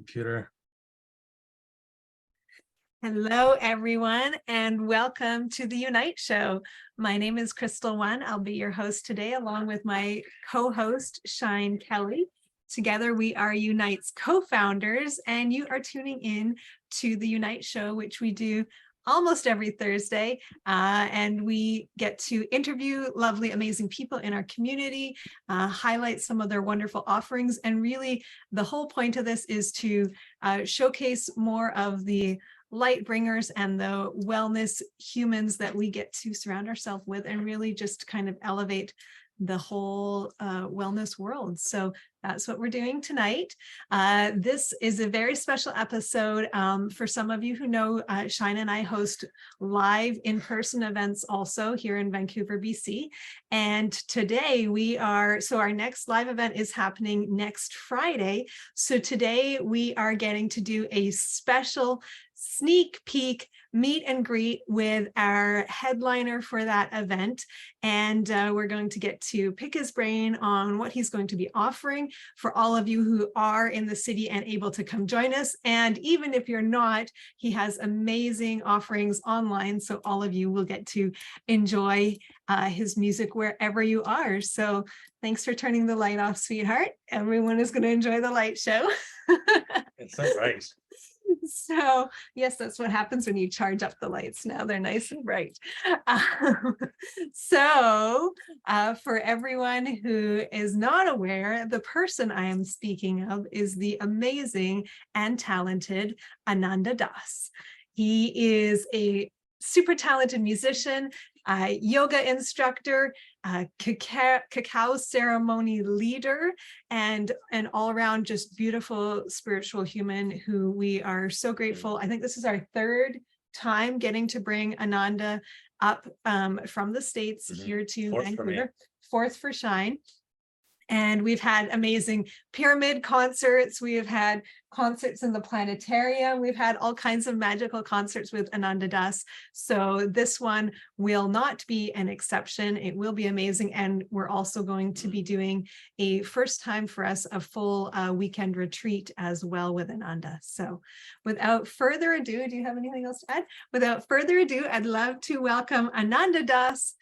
computer. Hello, everyone, and welcome to the Unite Show. My name is Kristall Onee. I'll be your host today, along with my co-host, Shine Kelly. Together, we are Unite's co-founders, and you are tuning in to the Unite Show, which we do almost every Thursday, and we get to interview lovely, amazing people in our community, highlight some of their wonderful offerings, and really the whole point of this is to showcase more of the light bringers and the wellness humans that we get to surround ourselves with, and really just kind of elevate the whole wellness world. So that's what we're doing tonight. This is a very special episode. For some of you who know, Shine and I host live in-person events also here in Vancouver, BC. And today our next live event is happening next Friday. So today we are getting to do a special sneak peek meet and greet with our headliner for that event. And we're going to get to pick his brain on what he's going to be offering for all of you who are in the city and able to come join us. And even if you're not, he has amazing offerings online. So all of you will get to enjoy his music wherever you are. So thanks for turning the light off, sweetheart. Everyone is going to enjoy the light show. It's so bright. So yes, that's what happens when you charge up the lights. Now they're nice and bright. For everyone who is not aware, the person I am speaking of is the amazing and talented Ānanda Das. He is a super talented musician, yoga instructor, cacao ceremony leader, and an all-around just beautiful spiritual human who we are so grateful. I think this is our third time getting to bring Ānanda up from the States here to Vancouver. Fourth for Shine. And we've had amazing pyramid concerts. We have had concerts in the planetarium. We've had all kinds of magical concerts with Ānanda Das. So this one will not be an exception. It will be amazing. And we're also going to be doing a first time for us, a full weekend retreat as well with Ānanda. So without further ado, do you have anything else to add? Without further ado, I'd love to welcome Ānanda Das.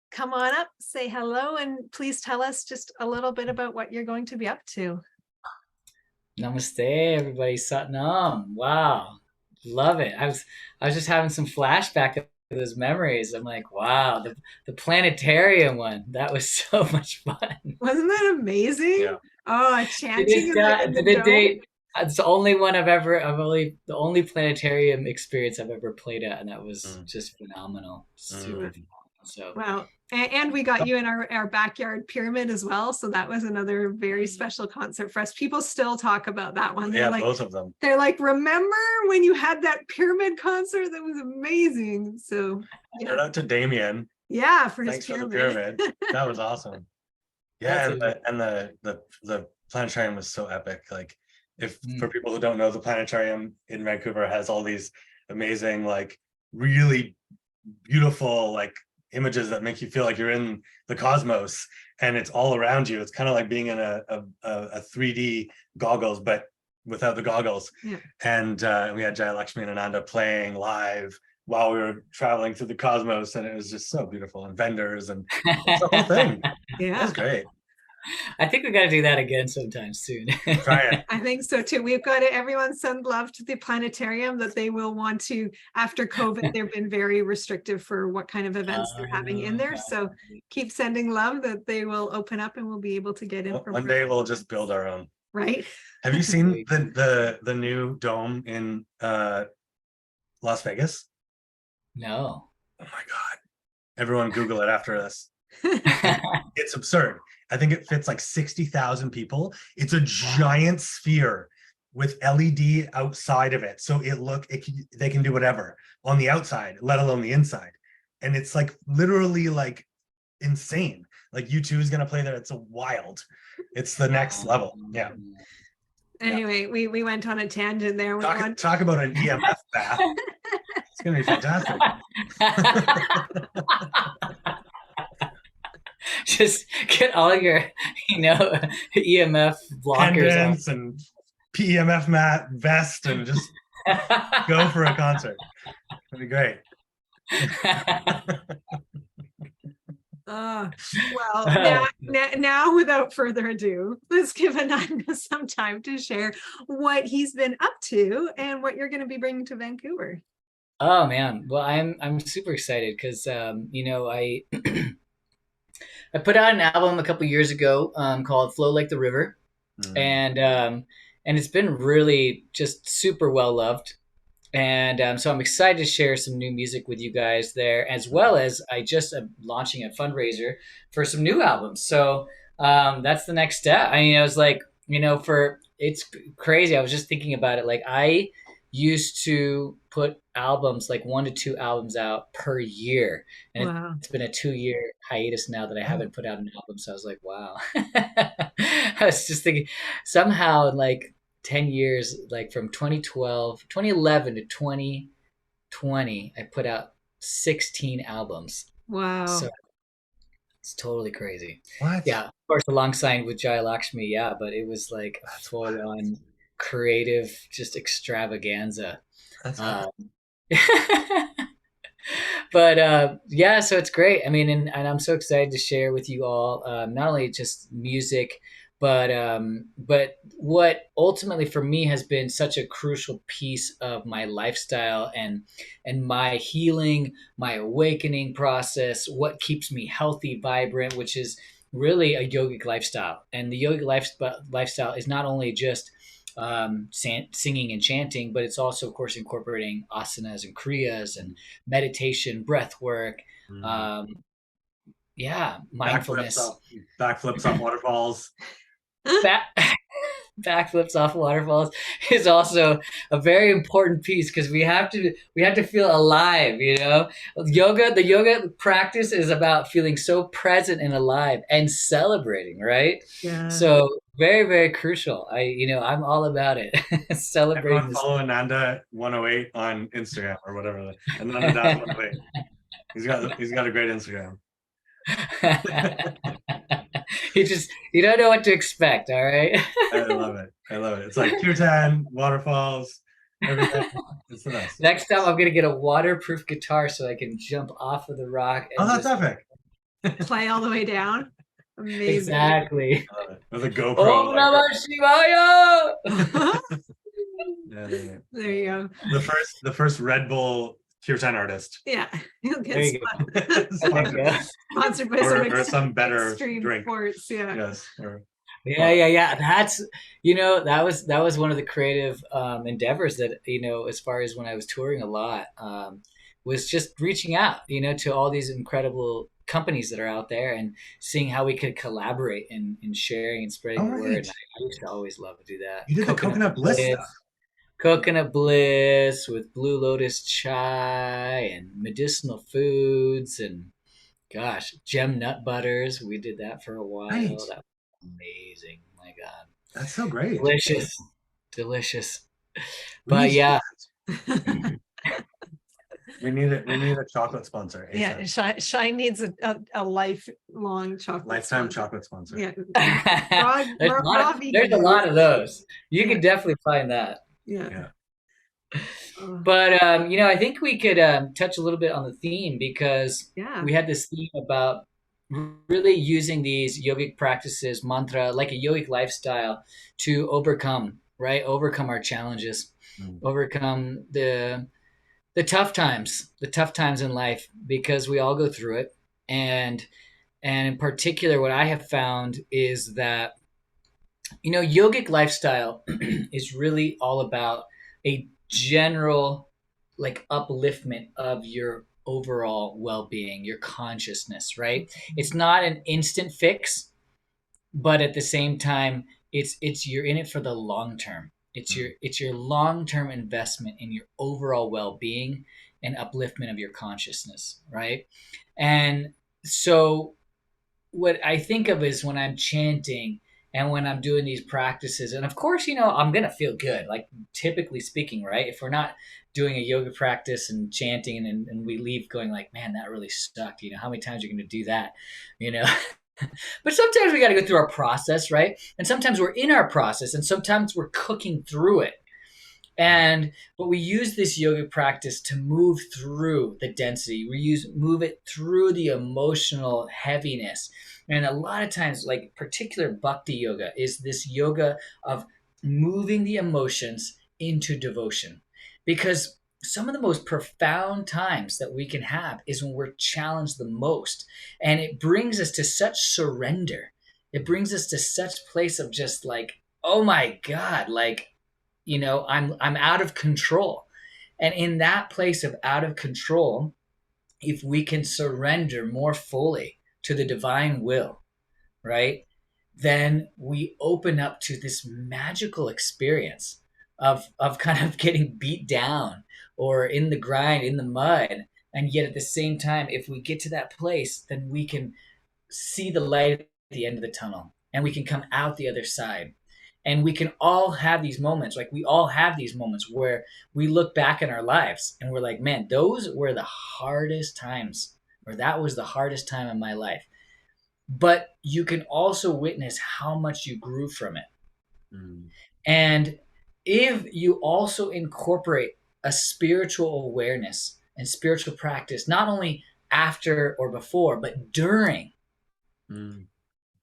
Come on up, say hello, and please tell us just a little bit about what you're going to be up to. Namaste, everybody. Satnam. Wow, love it. I was just having some flashback of those memories. I'm like, wow, the planetarium one. That was so much fun. Wasn't that amazing? Yeah. Oh, chanting in the the dome. date. It's the only one the only planetarium experience I've ever played at, and that was just phenomenal. Super phenomenal. So wow. And we got you in our backyard pyramid as well. So that was another very special concert for us. People still talk about that one. They're like, both of them. They're like, remember when you had that pyramid concert? That was amazing. So yeah. Shout out to Damien. Yeah, for Thanks his pyramid. for the pyramid. That was awesome. Yeah, and the planetarium was so epic. Like, for people who don't know, the planetarium in Vancouver has all these amazing, like, really beautiful, like, images that make you feel like you're in the cosmos, and it's all around you. It's kind of like being in a 3D goggles, but without the goggles. Yeah. And we had Jaya Lakshmi and Ānanda playing live while we were traveling through the cosmos, and it was just so beautiful. And vendors and the whole thing. Yeah, it was great. I think we got to do that again sometime soon. Try it. I think so too. We've got to, everyone send love to the planetarium, that they will want to, after COVID, they've been very restrictive for what kind of events they're having in there. So keep sending love, that they will open up and we'll be able to get in. One day we'll just build our own. Right. Have you seen the new dome in Las Vegas? No. Oh my God. Everyone Google it after this. It's absurd. I think it fits like 60,000 people. It's a giant sphere with LED outside of it. So they can do whatever on the outside, let alone the inside. And it's like literally like insane. Like U2 is going to play there. It's wild. It's the next level. Yeah. Anyway, we went on a tangent there. Talk about an EMF bath. It's going to be fantastic. Just get all your, EMF blockers pendants and PEMF mat, vest, and just go for a concert. It'd be great. Well, now, without further ado, let's give Ānanda some time to share what he's been up to and what you're going to be bringing to Vancouver. Oh man, well I'm super excited because I I put out an album a couple years ago called "Flow Like the River," and it's been really just super well loved. And so I'm excited to share some new music with you guys there, as well as I just am launching a fundraiser for some new albums. So that's the next step. I mean, I was like, it's crazy. I was just thinking about it. Like I used to put albums, like 1 to 2 albums out per year. And Wow. it's been a 2-year hiatus now that I haven't put out an album. So I was like, wow. I was just thinking somehow like 10 years, like from 2011 to 2020, I put out 16 albums. Wow. So it's totally crazy. What? Yeah. Of course, alongside with Jai Lakshmi. Yeah. But it was like a full on creative, just extravaganza. That's But yeah, so it's great. I mean, and I'm so excited to share with you all not only just music, but what ultimately for me has been such a crucial piece of my lifestyle and my healing, my awakening process, what keeps me healthy, vibrant, which is really a yogic lifestyle. And the yogic lifestyle is not only just singing and chanting, but it's also, of course, incorporating asanas and kriyas and meditation, breath work, mindfulness, backflips off waterfalls. Backflips off waterfalls is also a very important piece because we have to feel alive. The yoga practice is about feeling so present and alive and celebrating, right? Yeah. So very, very crucial. I'm all about it. Celebrating. Everyone follow Ānanda 108 on Instagram or whatever. Ānanda 108. He's got a great Instagram. You don't know what to expect. All right. I love it. It's like kirtan, waterfalls, everything. It's the best. Next time I'm gonna get a waterproof guitar so I can jump off of the rock. And that's epic. Play all the way down. Amazing. Exactly. With a GoPro. Om Namah Shivaya. Yeah, there you go. The first Red Bull kirtan artist. Yeah, he'll get sponsored by or some better extreme drink. Sports. Yeah. Yes. Yeah. That's that was one of the creative endeavors that as far as when I was touring a lot was just reaching out to all these incredible companies that are out there and seeing how we could collaborate in sharing and spreading the word. And I used to always love to do that. You did the Coconut Bliss stuff. Coconut Bliss with Blue Lotus chai and medicinal foods and gosh, gem nut butters. We did that for a while. Right. That was amazing. My God. That's so great. Delicious. But yeah. We need a chocolate sponsor. Yeah, Shine needs a lifelong chocolate. Lifetime sponsor. Chocolate sponsor. Yeah. There's a lot of those. You can definitely find that. Yeah. But I think we could touch a little bit on the theme because we had this theme about really using these yogic practices, mantra, like a yogic lifestyle to overcome our challenges, overcome the tough times in life, because we all go through it. And in particular, what I have found is that, yogic lifestyle is really all about a general upliftment of your overall well-being, your consciousness, right? It's not an instant fix, but at the same time, it's you're in it for the long term. It's your long-term investment in your overall well-being and upliftment of your consciousness, right? And so what I think of is when I'm chanting and when I'm doing these practices, and of course, I'm going to feel good, like typically speaking, right? If we're not doing a yoga practice and chanting and we leave going like, man, that really sucked. How many times are you going to do that? But sometimes we got to go through our process, right? And sometimes we're in our process, and sometimes we're cooking through it. But we use this yoga practice to move through the density. Move it through the emotional heaviness. And a lot of times, like particular bhakti yoga is this yoga of moving the emotions into devotion. Because some of the most profound times that we can have is when we're challenged the most. And it brings us to such surrender. It brings us to such place of just like, oh my God, like, I'm out of control. And in that place of out of control, if we can surrender more fully to the divine will, right, then we open up to this magical experience of kind of getting beat down or in the grind, in the mud. And yet at the same time, if we get to that place, then we can see the light at the end of the tunnel and we can come out the other side. And we can all have these moments, like we all have these moments where we look back in our lives and we're like, man, those were the hardest times, or that was the hardest time in my life. But you can also witness how much you grew from it. Mm. And if you also incorporate a spiritual awareness and spiritual practice, not only after or before, but during,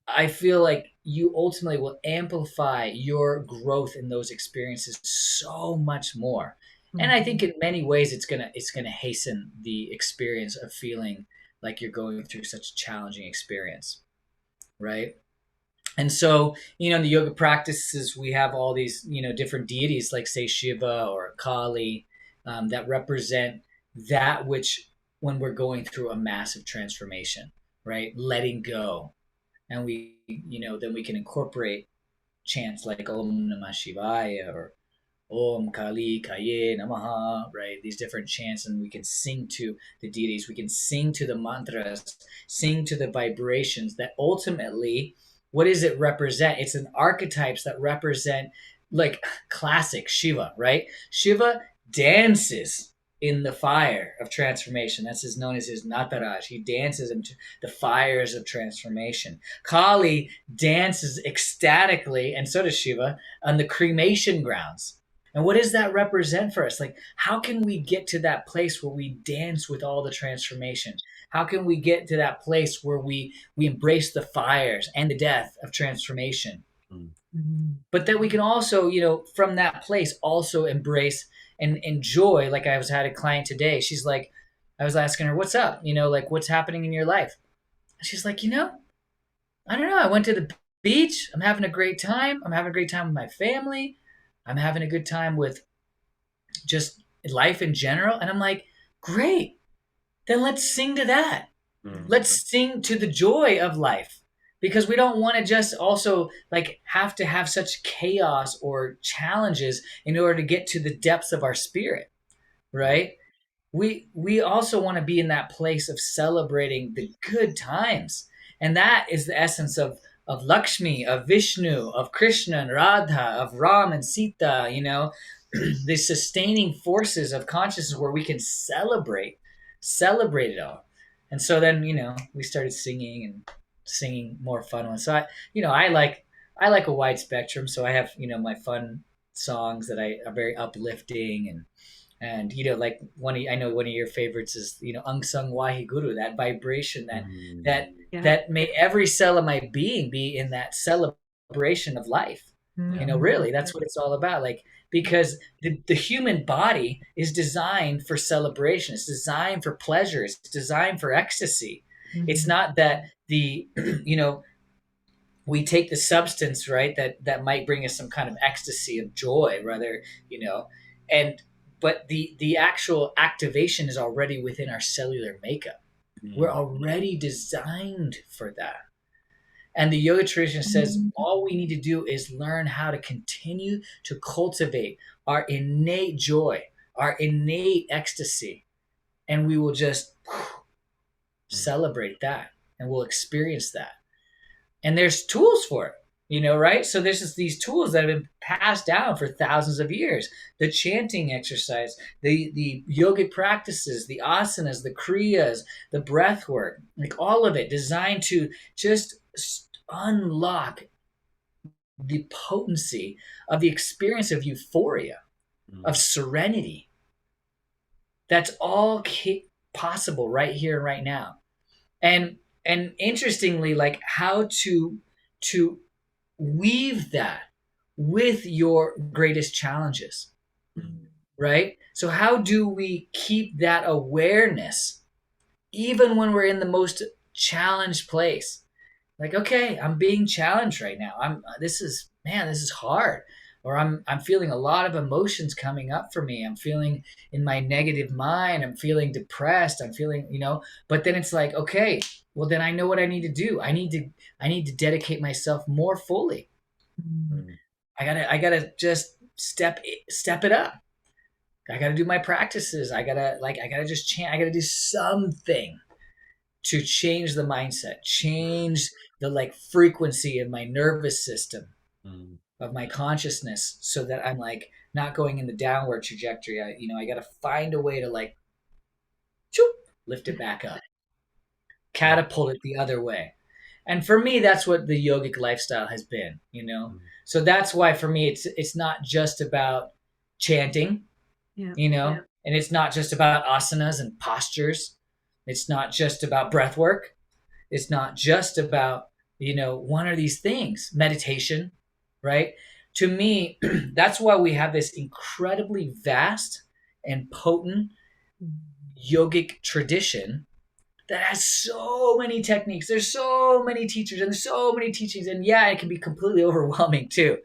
I feel like you ultimately will amplify your growth in those experiences so much more. Mm-hmm. And I think in many ways it's gonna hasten the experience of feeling like you're going through such a challenging experience, right? And so, in the yoga practices, we have all these, different deities like, say, Shiva or Kali, that represent that which, when we're going through a massive transformation, right? Letting go. And we, then we can incorporate chants like Om Namah Shivaya or Om Kali Kaye Namaha, right? These different chants, and we can sing to the deities. We can sing to the mantras, sing to the vibrations that ultimately, what does it represent? It's an archetypes that represent like classic Shiva, right? Shiva dances in the fire of transformation. That's known as his Nataraj. He dances into the fires of transformation. Kali dances ecstatically, and so does Shiva, on the cremation grounds. And what does that represent for us? Like, how can we get to that place where we dance with all the transformation? How can we get to that place where we embrace the fires and the death of transformation? Mm-hmm. But then we can also, from that place, also embrace and enjoy. Like I had a client today. She's like, I was asking her, what's up? Like, what's happening in your life? She's like, I don't know. I went to the beach. I'm having a great time. I'm having a great time with my family. I'm having a good time with just life in general. And I'm like, great. Then let's sing to that. Mm-hmm. Let's sing to the joy of life. Because we don't want to just also like have to have such chaos or challenges in order to get to the depths of our spirit, right? We also want to be in that place of celebrating the good times. And that is the essence of Lakshmi, of Vishnu, of Krishna and Radha, of Ram and Sita, the sustaining forces of consciousness where we can celebrate it all. And so then, we started singing more fun ones. So I like a wide spectrum. So I have, my fun songs that are very uplifting and like I know one of your favorites is, Angsang Wahiguru, that vibration that made every cell of my being be in that celebration of life. Really, that's what it's all about. Like, because the human body is designed for celebration. It's designed for pleasure. It's designed for ecstasy. Mm-hmm. It's not that we take the substance, right, that might bring us some kind of ecstasy of joy, rather, but the actual activation is already within our cellular makeup. Mm-hmm. We're already designed for that. And the yoga tradition says all we need to do is learn how to continue to cultivate our innate joy, our innate ecstasy, and we will just celebrate that, and we'll experience that. And there's tools for it, right? So there's just these tools that have been passed down for thousands of years. The chanting exercise, the yogic practices, the asanas, the kriyas, the breath work, like all of it designed to just unlock the potency of the experience of euphoria, of serenity. That's all possible right here and right now. And interestingly, like how to weave that with your greatest challenges, right? So how do we keep that awareness even when we're in the most challenged place? Like, okay, I'm being challenged right now. This is hard. Or I'm feeling a lot of emotions coming up for me. I'm feeling in my negative mind. I'm feeling depressed. I'm feeling, but then it's like, okay, well then I know what I need to do. I need to dedicate myself more fully. I gotta just step it up. I gotta do my practices. I gotta just chant. I gotta do something to change the mindset, change the frequency of my nervous system, of my consciousness, so that I'm not going in the downward trajectory. I got to find a way to lift it back up, catapult it the other way. And for me, that's what the yogic lifestyle has been, So that's why for me, it's not just about chanting, and it's not just about asanas and postures. It's not just about breath work. It's not just about, one of these things, meditation, right? To me, that's why we have this incredibly vast and potent yogic tradition that has so many techniques. There's so many teachers and there's so many teachings. And yeah, it can be completely overwhelming too.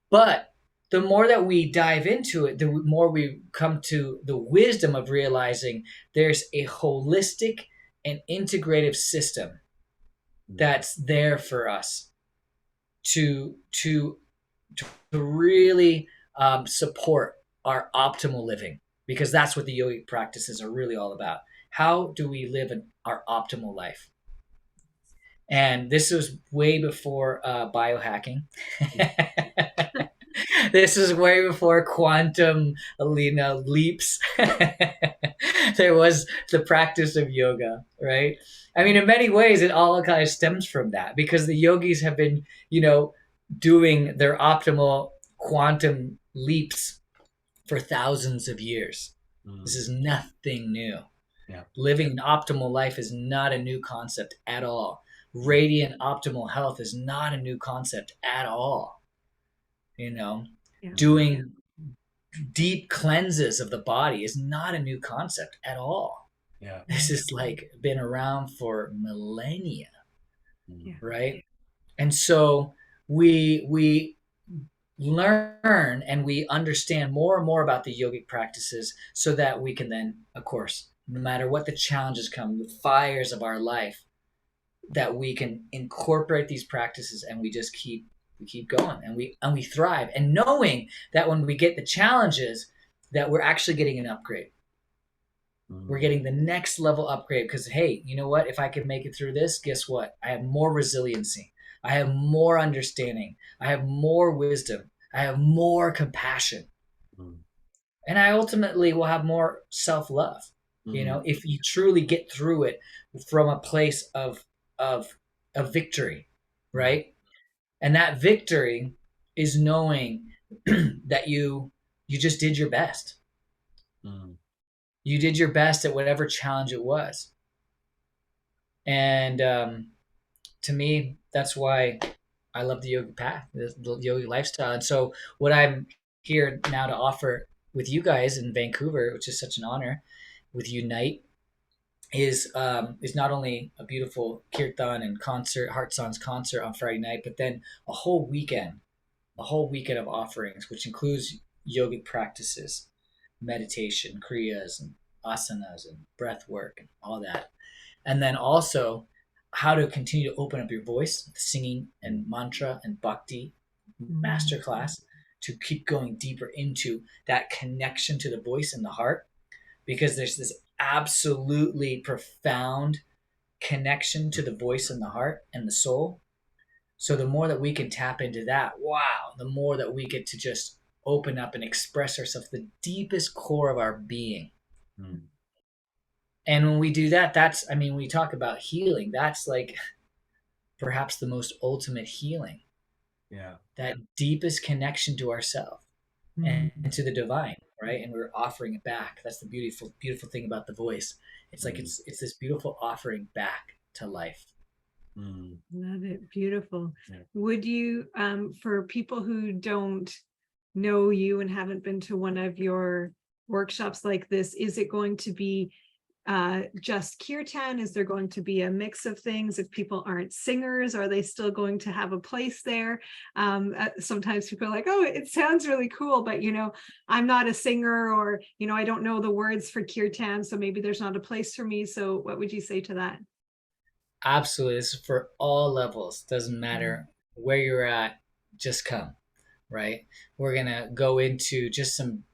But the more that we dive into it, the more we come to the wisdom of realizing there's a holistic and integrative system that's there for us to really support our optimal living, because that's what the yogic practices are really all about. How do we live our optimal life? And this was way before biohacking. This is way before quantum leaps. There was the practice of yoga, right? I mean, in many ways, it all kind of stems from that, because the yogis have been, doing their optimal quantum leaps for thousands of years. This is nothing new. Yeah. Living an optimal life is not a new concept at all. Radiant optimal health is not a new concept at all. Doing deep cleanses of the body is not a new concept at all. Yeah. This has been around for millennia, right? And so we learn and we understand more and more about the yogic practices, so that we can then, of course, no matter what the challenges come, the fires of our life, that we can incorporate these practices and we just keep going and we thrive, and knowing that when we get the challenges, that we're actually getting an upgrade. We're getting the next level upgrade, because hey, you know what? If I can make it through this, guess what? I have more resiliency. I have more understanding. I have more wisdom. I have more compassion. And I ultimately will have more self-love. If you truly get through it from a place of victory, right? And that victory is knowing that you just did your best. You did your best at whatever challenge it was. And to me, that's why I love the yoga path, the yoga lifestyle. And so what I'm here now to offer with you guys in Vancouver, which is such an honor, with Unite, is not only a beautiful kirtan and concert, Heart Songs concert on Friday night, but then a whole weekend of offerings, which includes yogic practices, meditation, kriyas and asanas and breath work and all that. And then also how to continue to open up your voice, singing and mantra and bhakti masterclass, to keep going deeper into that connection to the voice and the heart, because there's this absolutely profound connection to the voice and the heart and the soul. So the more that we can tap into that, the more that we get to just open up and express ourselves, the deepest core of our being. And when we do that, when we talk about healing, that's perhaps the most ultimate healing. Yeah. That deepest connection to ourselves and to the divine, right? And we're offering it back. That's the beautiful, beautiful thing about the voice. It's like it's this beautiful offering back to life. Love it. Beautiful. Yeah. Would you, for people who don't know you and haven't been to one of your workshops like this, is it going to be just kirtan? Is there going to be a mix of things? If people aren't singers, are they still going to have a place there? Sometimes people are like, oh, it sounds really cool, but I'm not a singer, or I don't know the words for kirtan, so maybe there's not a place for me. So what would you say to that? Absolutely. This is for all levels. Doesn't matter where you're at, just come, right? We're going to go into just some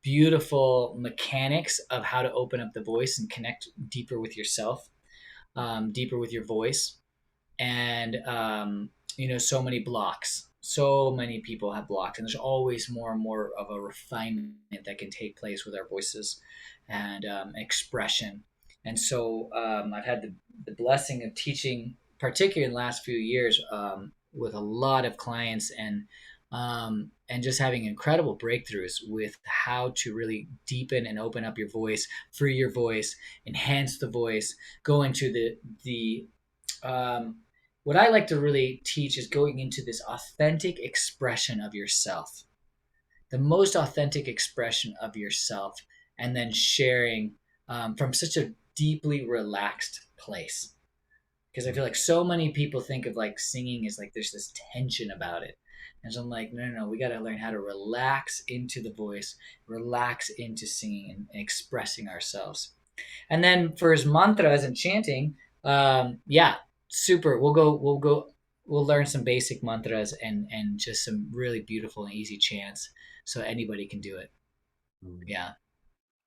beautiful mechanics of how to open up the voice and connect deeper with yourself, deeper with your voice. And, so many blocks. So many people have blocks, and there's always more and more of a refinement that can take place with our voices and expression. And so I've had the blessing of teaching, particularly in the last few years, with a lot of clients, and just having incredible breakthroughs with how to really deepen and open up your voice, free your voice, enhance the voice, go into the what I like to really teach is going into this authentic expression of yourself, the most authentic expression of yourself, and then sharing from such a deeply relaxed place. Because I feel like so many people think of like singing as like there's this tension about it. And so I'm like, no, we got to learn how to relax into the voice, relax into singing and expressing ourselves. And then for his mantras and chanting, super. We'll learn some basic mantras and just some really beautiful and easy chants, so anybody can do it. Yeah.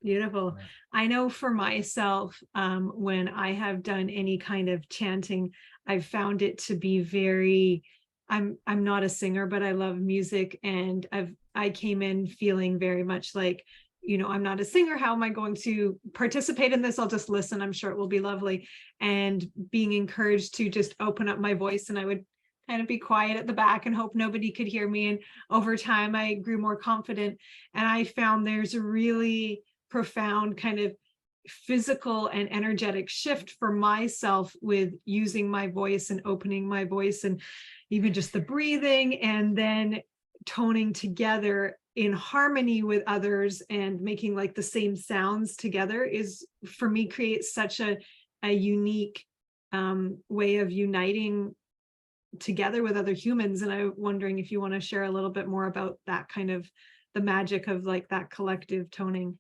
Beautiful. I know for myself, when I have done any kind of chanting, I've found it to be very, I'm not a singer, but I love music, and I came in feeling very much like, I'm not a singer. How am I going to participate in this? I'll just listen. I'm sure it will be lovely. And being encouraged to just open up my voice, and I would kind of be quiet at the back and hope nobody could hear me. And over time, I grew more confident, and I found there's a really profound kind of physical and energetic shift for myself with using my voice and opening my voice, and even just the breathing, and then toning together in harmony with others and making like the same sounds together is, for me, creates such a unique way of uniting together with other humans. And I'm wondering if you want to share a little bit more about that kind of the magic of like that collective toning.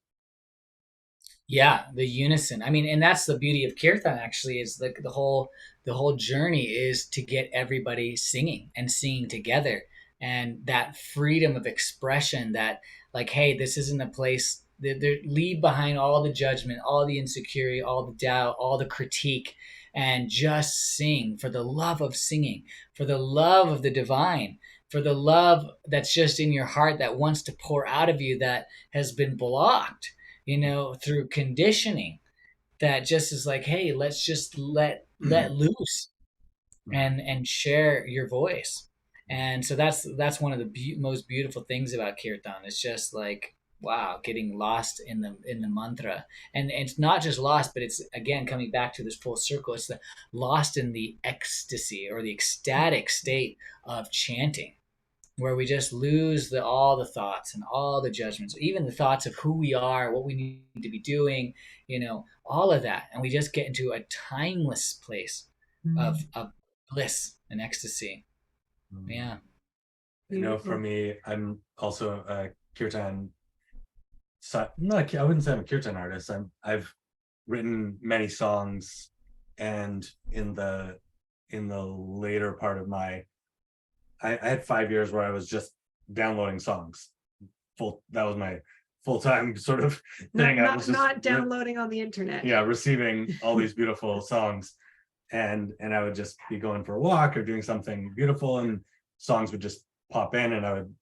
Yeah, the unison. I mean, and that's the beauty of kirtan. Actually, is like the whole journey is to get everybody singing and singing together, and that freedom of expression. That like, hey, this isn't a place. Leave behind all the judgment, all the insecurity, all the doubt, all the critique, and just sing for the love of singing, for the love of the divine, for the love that's just in your heart that wants to pour out of you that has been blocked, through conditioning, that just is like, hey, let's just let loose and share your voice. And so that's one of the most beautiful things about kirtan. It's just like, wow, getting lost in the mantra. And it's not just lost, but it's again coming back to this full circle. It's the lost in the ecstasy or the ecstatic state of chanting, where we just lose all the thoughts and all the judgments, even the thoughts of who we are, what we need to be doing, all of that. And we just get into a timeless place of bliss and ecstasy. Yeah. For me, I'm also a kirtan. I wouldn't say I'm a kirtan artist. I've written many songs, and in the later part of I had 5 years where I was just downloading songs. That was my full-time sort of thing. Not downloading on the internet. Yeah, receiving all these beautiful songs, and I would just be going for a walk or doing something beautiful, and songs would just pop in, and I would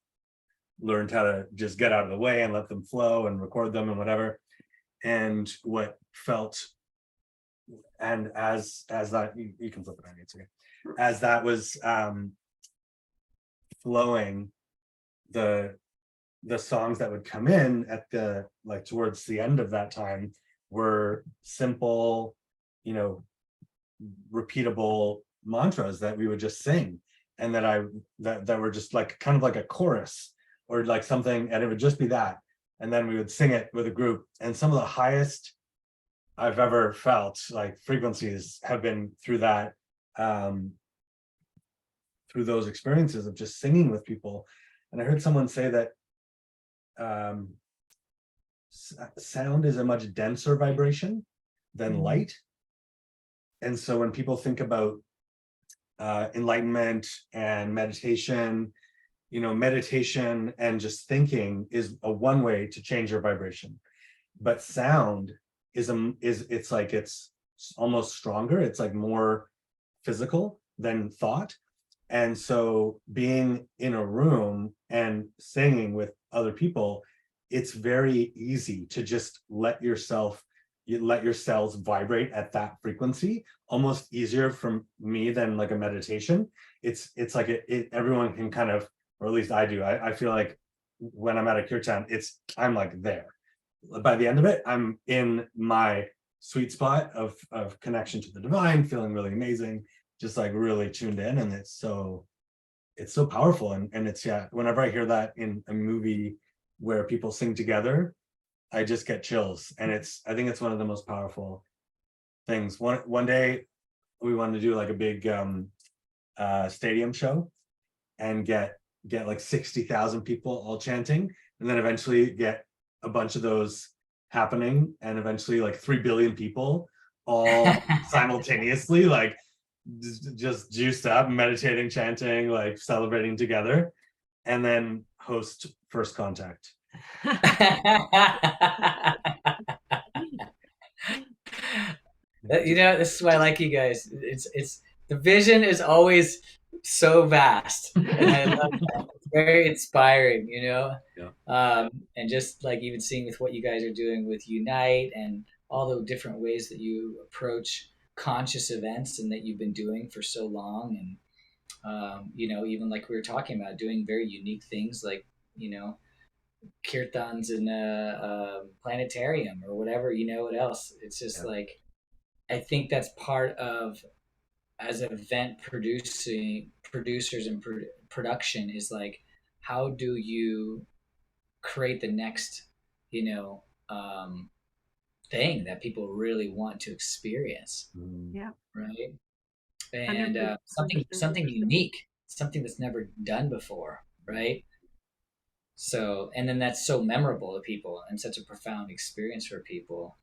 learn how to just get out of the way and let them flow and record them and whatever. And what felt, and as that, you can flip it on, it's okay. as that was flowing, the songs that would come in at the like towards the end of that time were simple, you know, repeatable mantras that we would just sing, and that were just like kind of like a chorus or like something, and it would just be that, and then we would sing it with a group. And some of the highest I've ever felt like frequencies have been through that, through those experiences of just singing with people. And I heard someone say that sound is a much denser vibration than light. And so when people think about enlightenment and meditation, you know, meditation and just thinking is a one way to change your vibration. But sound is it's like it's almost stronger. It's like more physical than thought. And so being in a room and singing with other people, it's very easy to just let your cells vibrate at that frequency, almost easier for me than like a meditation. It's like everyone can kind of, or at least I do. I feel like when I'm at a kirtan, I'm like there. By the end of it, I'm in my sweet spot of connection to the divine, feeling really amazing, just like really tuned in. And it's so powerful. And it's, yeah, whenever I hear that in a movie where people sing together, I just get chills. And I think it's one of the most powerful things. One day we wanted to do like a big stadium show and get like 60,000 people all chanting, and then eventually get a bunch of those happening, and eventually like 3 billion people all simultaneously, like just juiced up, meditating, chanting, like celebrating together, and then host First Contact. You know, this is why I like you guys. It's the vision is always so vast, and I love that. It's very inspiring, you know. Yeah. And just like even seeing with what you guys are doing with Unite and all the different ways that you approach conscious events and that you've been doing for so long, and you know, even like we were talking about doing very unique things like, you know, kirtans in a planetarium or whatever, you know, what else. It's just like, I think that's part of, as event producers and production, is like, how do you create the next, you know, thing that people really want to experience. Yeah. Right. And something unique, something that's never done before. Right. So, and then that's so memorable to people and such a profound experience for people.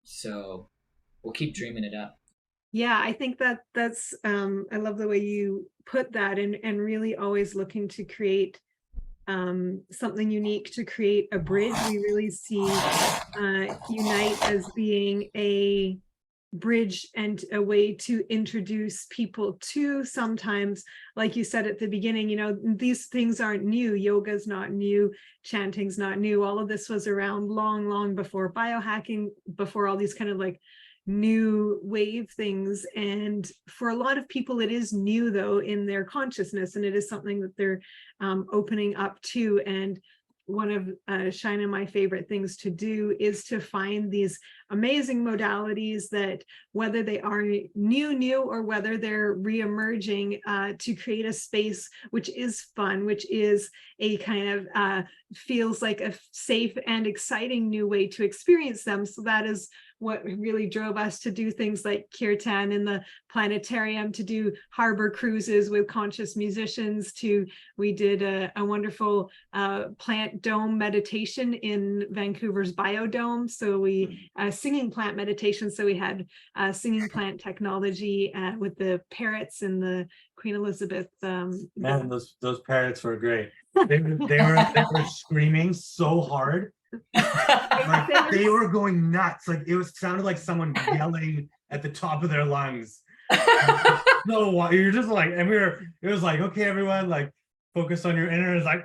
So we'll keep dreaming it up. Yeah, I think that's I love the way you put that, and really always looking to create something unique, to create a bridge. We really see Unite as being a bridge and a way to introduce people to, sometimes, like you said at the beginning, you know, these things aren't new. Yoga's not new, chanting's not new. All of this was around long before biohacking, before all these kind of like new wave things. And for a lot of people, it is new though in their consciousness, and it is something that they're opening up to. And one of Shine and my favorite things to do is to find these amazing modalities that, whether they are new or whether they're re-emerging, to create a space which is fun, which is a kind of feels like a safe and exciting new way to experience them. So that is what really drove us to do things like kirtan in the planetarium, to do harbor cruises with conscious musicians, we did a wonderful plant dome meditation in Vancouver's biodome. So we singing plant meditation. So we had singing plant technology with the parrots and the Queen Elizabeth. Man, those parrots were great. They were screaming so hard. Like, they were going nuts. Like it sounded like someone yelling at the top of their lungs. No, you're just like, and it was like, okay, everyone, like focus on your inner. It's like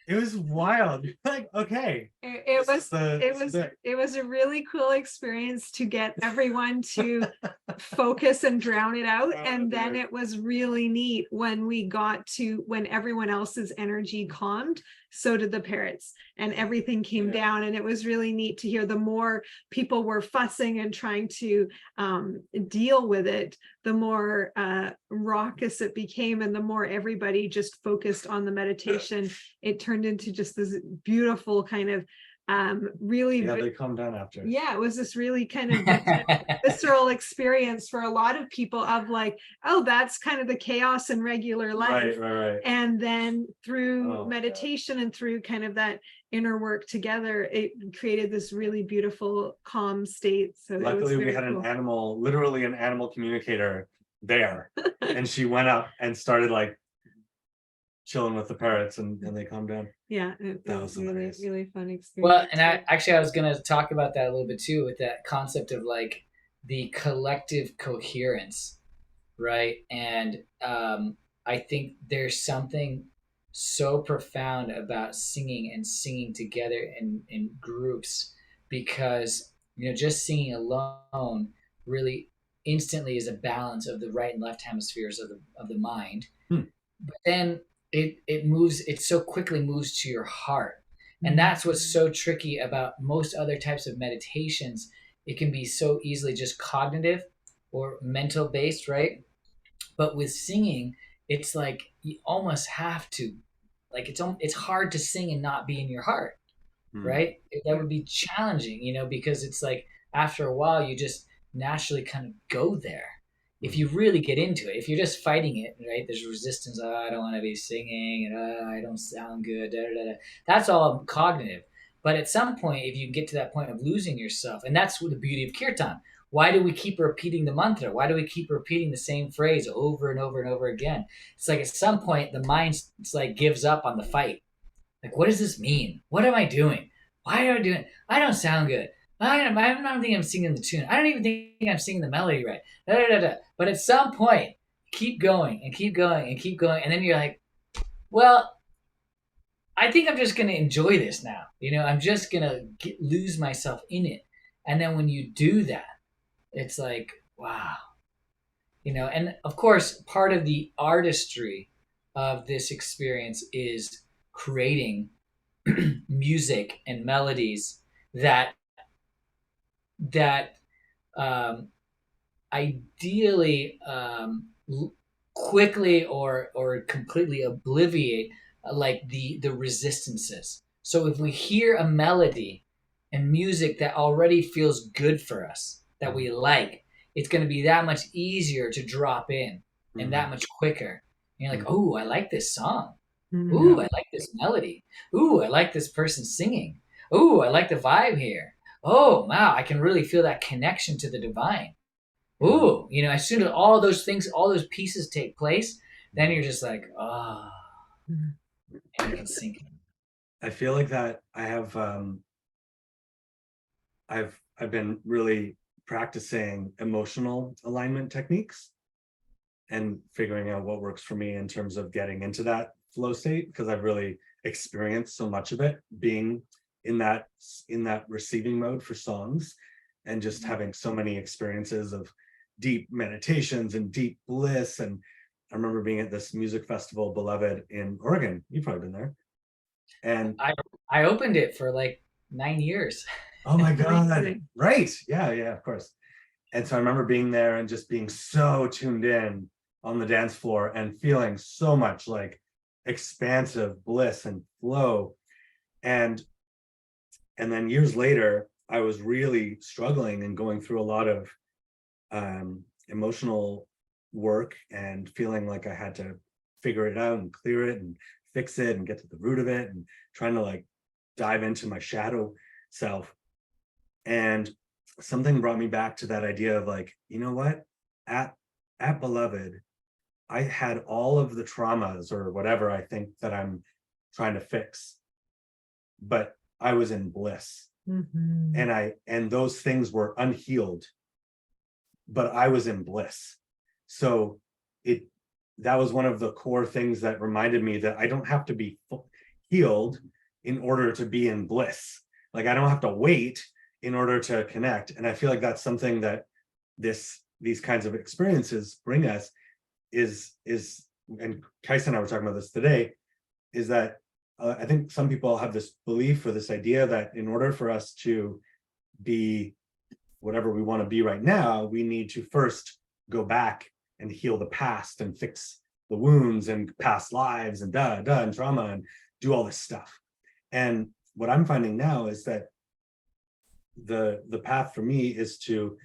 It was wild. Like, okay. It was a really cool experience to get everyone to focus and drown it out. And then it was really neat when we got to when everyone else's energy calmed, so did the parrots, and everything came down. And it was really neat to hear the more people were fussing and trying to deal with it, the more raucous it became, and the more everybody just focused on the meditation. It turned into just this beautiful kind of really they calmed down after. It was this really kind of visceral experience for a lot of people of like, oh, that's kind of the chaos in regular life, right. And then through meditation and through kind of that inner work together, it created this really beautiful calm state. So luckily we had an animal, literally an animal communicator there, and she went up and started like chilling with the parrots, and they calmed down. That was really, really fun experience. Well, and I was going to talk about that a little bit too, with that concept of like the collective coherence, right? And I think there's something so profound about singing together in groups, because just singing alone really instantly is a balance of the right and left hemispheres of the mind. But then it so quickly moves to your heart. And that's what's so tricky about most other types of meditations. It can be so easily just cognitive or mental based, right? But with singing, it's like you almost have to, like it's hard to sing and not be in your heart, right? That would be challenging, because it's like after a while you just naturally kind of go there. If you really get into it, if you're just fighting it, right? There's resistance. Oh, I don't want to be singing, and I don't sound good. Da, da, da. That's all cognitive. But at some point, if you get to that point of losing yourself, and that's the beauty of kirtan. Why do we keep repeating the mantra? Why do we keep repeating the same phrase over and over and over again? It's like at some point the mind gives up on the fight. Like, what does this mean? What am I doing? Why am I doing it? I don't sound good. I don't think I'm singing the tune. I don't even think I'm singing the melody right. Da, da, da, da. But at some point, keep going and keep going and keep going. And then you're like, well, I think I'm just going to enjoy this now. I'm just going to lose myself in it. And then when you do that, it's like, wow. And of course, part of the artistry of this experience is creating music and melodies that ideally quickly or completely obliviate like the resistances. So if we hear a melody and music that already feels good for us, that we like, it's going to be that much easier to drop in and that much quicker. And you're like, oh, I like this song. Ooh, I like this melody. Ooh, I like this person singing. Ooh, I like the vibe here. Oh, wow, I can really feel that connection to the divine. Ooh, as soon as all those things, all those pieces take place, then you're just like, oh, and you can sink in. I feel like that I have, I've been really practicing emotional alignment techniques and figuring out what works for me in terms of getting into that flow state, because I've really experienced so much of it being in that receiving mode for songs, and just having so many experiences of deep meditations and deep bliss. And I remember being at this music festival, Beloved, in Oregon. You've probably been there. And I opened it for like 9 years. Oh my God. Right. Yeah, of course. And so I remember being there and just being so tuned in on the dance floor and feeling so much like expansive bliss and flow. And then years later, I was really struggling and going through a lot of emotional work and feeling like I had to figure it out and clear it and fix it and get to the root of it, and trying to like dive into my shadow self. And something brought me back to that idea of like, you know what, at Beloved, I had all of the traumas or whatever I think that I'm trying to fix, but I was in bliss. And those things were unhealed, but I was in bliss. So that was one of the core things that reminded me that I don't have to be healed in order to be in bliss. Like I don't have to wait in order to connect. And I feel like that's something that these kinds of experiences bring us is, and Kais and I were talking about this today, is that I think some people have this belief or this idea that in order for us to be whatever we want to be right now, we need to first go back and heal the past and fix the wounds and past lives and and trauma and do all this stuff. And what I'm finding now is that the path for me is to,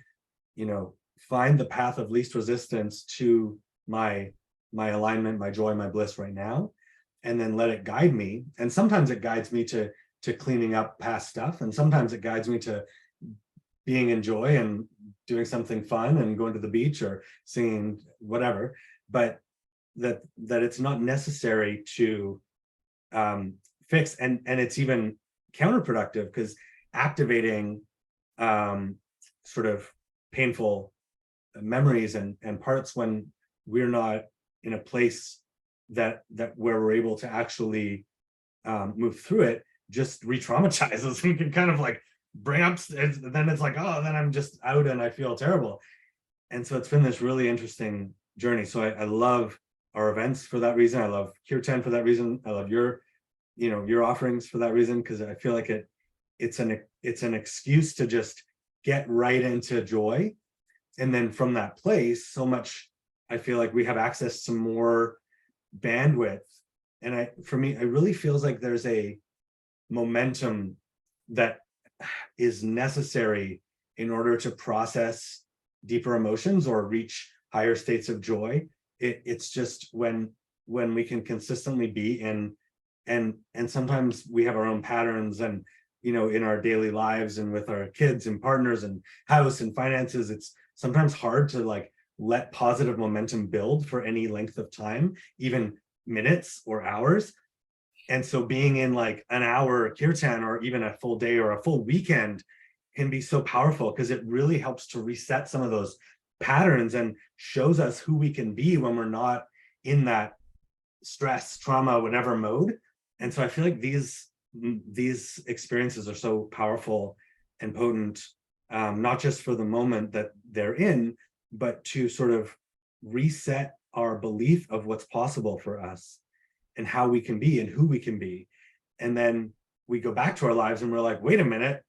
find the path of least resistance to my alignment, my joy, my bliss right now, and then let it guide me. And sometimes it guides me to cleaning up past stuff, and sometimes it guides me to being in joy and doing something fun and going to the beach or singing whatever. But that it's not necessary to fix, and it's even counterproductive, because activating sort of painful memories and parts when we're not in a place that where we're able to actually move through it just re-traumatizes and can kind of like bring up, and then it's like, oh, then I'm just out and I feel terrible. And so it's been this really interesting journey. So I love our events for that reason. I love Kirtan for that reason. I love your offerings for that reason, because I feel like it's an excuse to just get right into joy. And then from that place, so much, I feel like we have access to more bandwidth. And for me, it really feels like there's a momentum that is necessary in order to process deeper emotions or reach higher states of joy. It's just when we can consistently be in, and sometimes we have our own patterns, and in our daily lives and with our kids and partners and house and finances, it's sometimes hard to like let positive momentum build for any length of time, even minutes or hours. And so being in like an hour kirtan or even a full day or a full weekend can be so powerful, because it really helps to reset some of those patterns and shows us who we can be when we're not in that stress, trauma, whatever mode. And so I feel like these experiences are so powerful and potent, not just for the moment that they're in, but to sort of reset our belief of what's possible for us and how we can be and who we can be. And then we go back to our lives and we're like, wait a minute,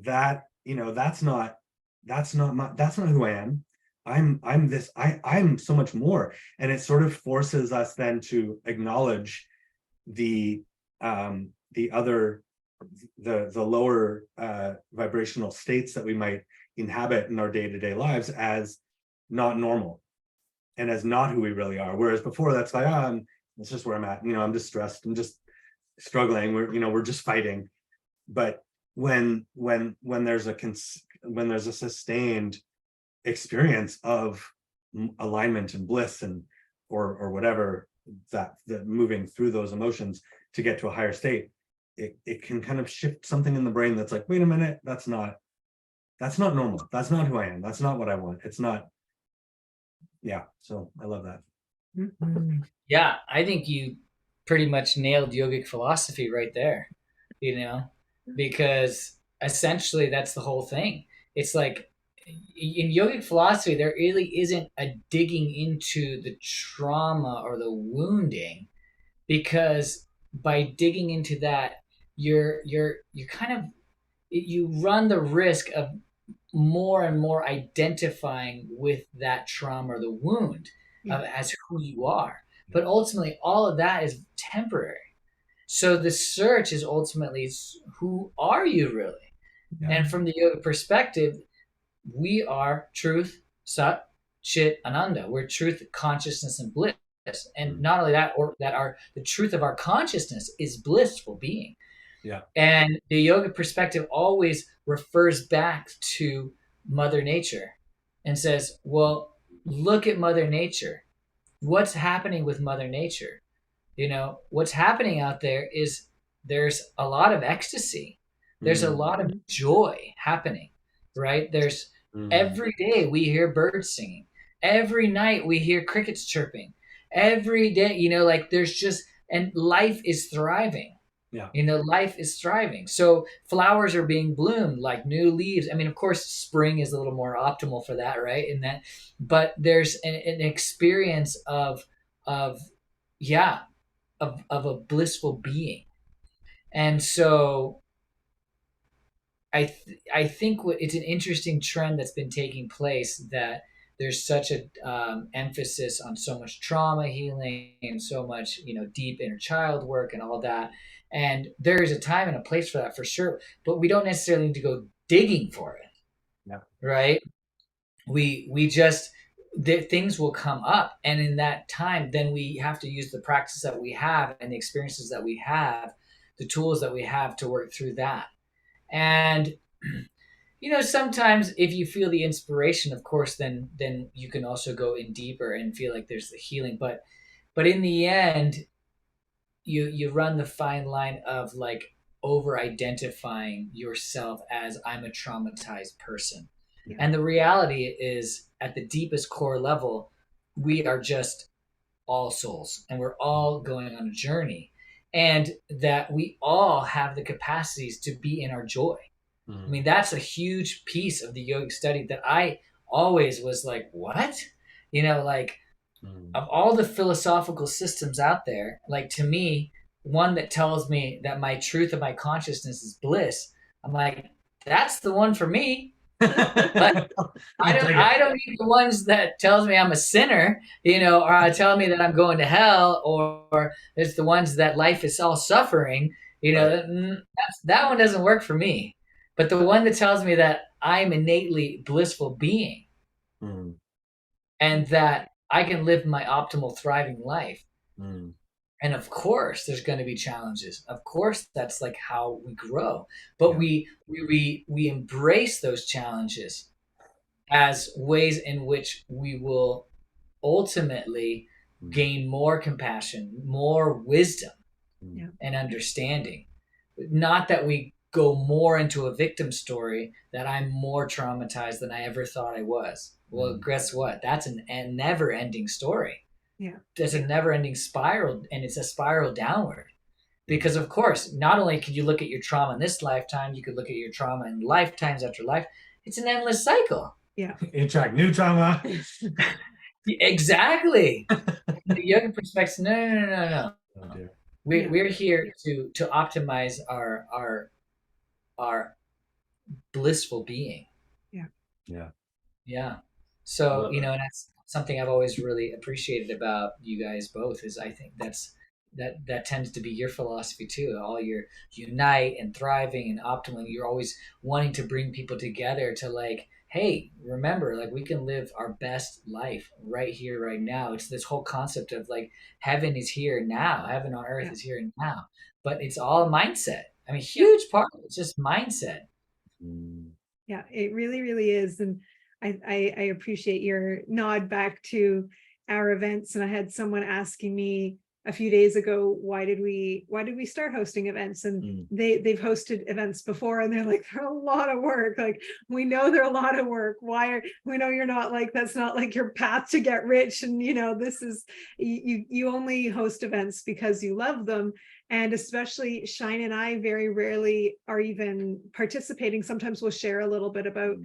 that's not who I am. I'm so much more. And it sort of forces us then to acknowledge the lower vibrational states that we might inhabit in our day-to-day lives as not normal and as not who we really are. Whereas before, that's like, that's just where I'm at. I'm just stressed. I'm just struggling. We're just fighting. But when there's a sustained experience of alignment and bliss and or whatever, that moving through those emotions to get to a higher state, it can kind of shift something in the brain that's like, wait a minute, that's not normal. That's not who I am. That's not what I want. It's not. Yeah. So I love that. Mm-hmm. Yeah, I think you pretty much nailed yogic philosophy right there, because essentially that's the whole thing. It's like in yogic philosophy, there really isn't a digging into the trauma or the wounding, because by digging into that, you run the risk of more and more identifying with that trauma or the wound as who you are. But ultimately, all of that is temporary. So the search is ultimately, who are you really? Yeah. And from the yoga perspective, we are truth, Sat, Chit, Ānanda. We're truth, consciousness, and bliss. And not only that, the truth of our consciousness is blissful being. Yeah. And the yoga perspective always refers back to Mother Nature and says, well, look at Mother Nature. What's happening with Mother Nature? What's happening out there is there's a lot of ecstasy. There's a lot of joy happening, right? There's every day we hear birds singing. Every night we hear crickets chirping. Every day, there's just, and life is thriving. Yeah. Life is thriving. So flowers are being bloomed like new leaves. I mean, of course, spring is a little more optimal for that, right? But there's an experience of, yeah, of a blissful being. And so I think it's an interesting trend that's been taking place, that there's such a emphasis on so much trauma healing and so much deep inner child work and all that, and there is a time and a place for that for sure, but we don't necessarily need to go digging for it. Yeah. Right. We just, things will come up, and in that time then we have to use the practice that we have and the experiences that we have, the tools that we have to work through that. And sometimes if you feel the inspiration, of course, then you can also go in deeper and feel like there's the healing. But in the end, you run the fine line of like over identifying yourself as, I'm a traumatized person. Yeah. And the reality is, at the deepest core level, we are just all souls, and we're all going on a journey, and that we all have the capacities to be in our joy. I mean, that's a huge piece of the yogic study that I always was like, what? Of all the philosophical systems out there, like, to me, one that tells me that my truth of my consciousness is bliss, I'm like, that's the one for me. Like, I don't need the ones that tells me I'm a sinner, or tell me that I'm going to hell, or it's the ones that life is all suffering. That one doesn't work for me. But the one that tells me that I'm innately blissful being, and that I can live my optimal thriving life. And of course there's going to be challenges. Of course, that's like how we grow. But we embrace those challenges as ways in which we will ultimately gain more compassion, more wisdom, and understanding. Not that we go more into a victim story, that I'm more traumatized than I ever thought I was. Well, guess what? That's a never-ending story. Yeah. There's a never-ending spiral, and it's a spiral downward. Because, of course, not only could you look at your trauma in this lifetime, you could look at your trauma in lifetimes after life. It's an endless cycle. Yeah. Attract new trauma. Exactly. The yoga perspective, no. Oh, dear. We're here to optimize our blissful being. Yeah. So, and that's something I've always really appreciated about you guys both, is I think that tends to be your philosophy too. All your unite and thriving and optimal, you're always wanting to bring people together to, like, hey, remember, like, we can live our best life right here, right now. It's this whole concept of like, heaven is here now, heaven on earth is here now, but it's all mindset. I mean, huge part of it's just mindset. Yeah, it really, really is. And I appreciate your nod back to our events. And I had someone asking me a few days ago, why did we start hosting events? And they've hosted events before, and they're like, they're a lot of work. Like, we know they're a lot of work. We know you're not like, that's not like your path to get rich. And this is, you only host events because you love them. And especially Shine and I very rarely are even participating. Sometimes we'll share a little bit about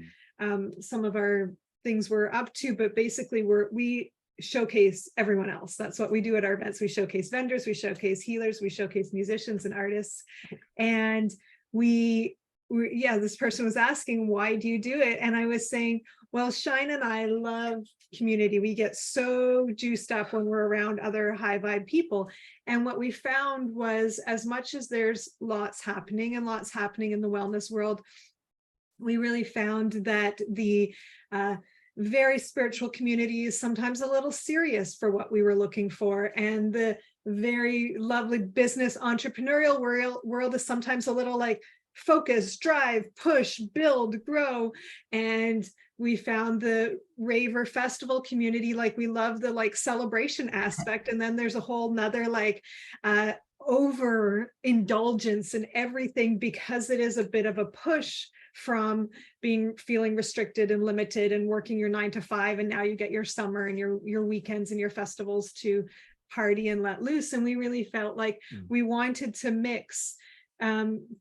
some of our things we're up to, but basically we showcase everyone else. That's what we do at our events. We showcase vendors, we showcase healers, we showcase musicians and artists. And this person was asking, why do you do it? And I was saying, well, Shine and I love community. We get so juiced up when we're around other high vibe people. And what we found was, as much as there's lots happening in the wellness world, we really found that the very spiritual community is sometimes a little serious for what we were looking for. And the very lovely business entrepreneurial world is sometimes a little like focus, drive, push, build, grow. And we found the raver festival community, like, we love the like celebration aspect. And then there's a whole nother like over indulgence and everything, because it is a bit of a push from feeling restricted and limited and working your 9 to 5, and now you get your summer and your weekends and your festivals to party and let loose. And we really felt like we wanted to mix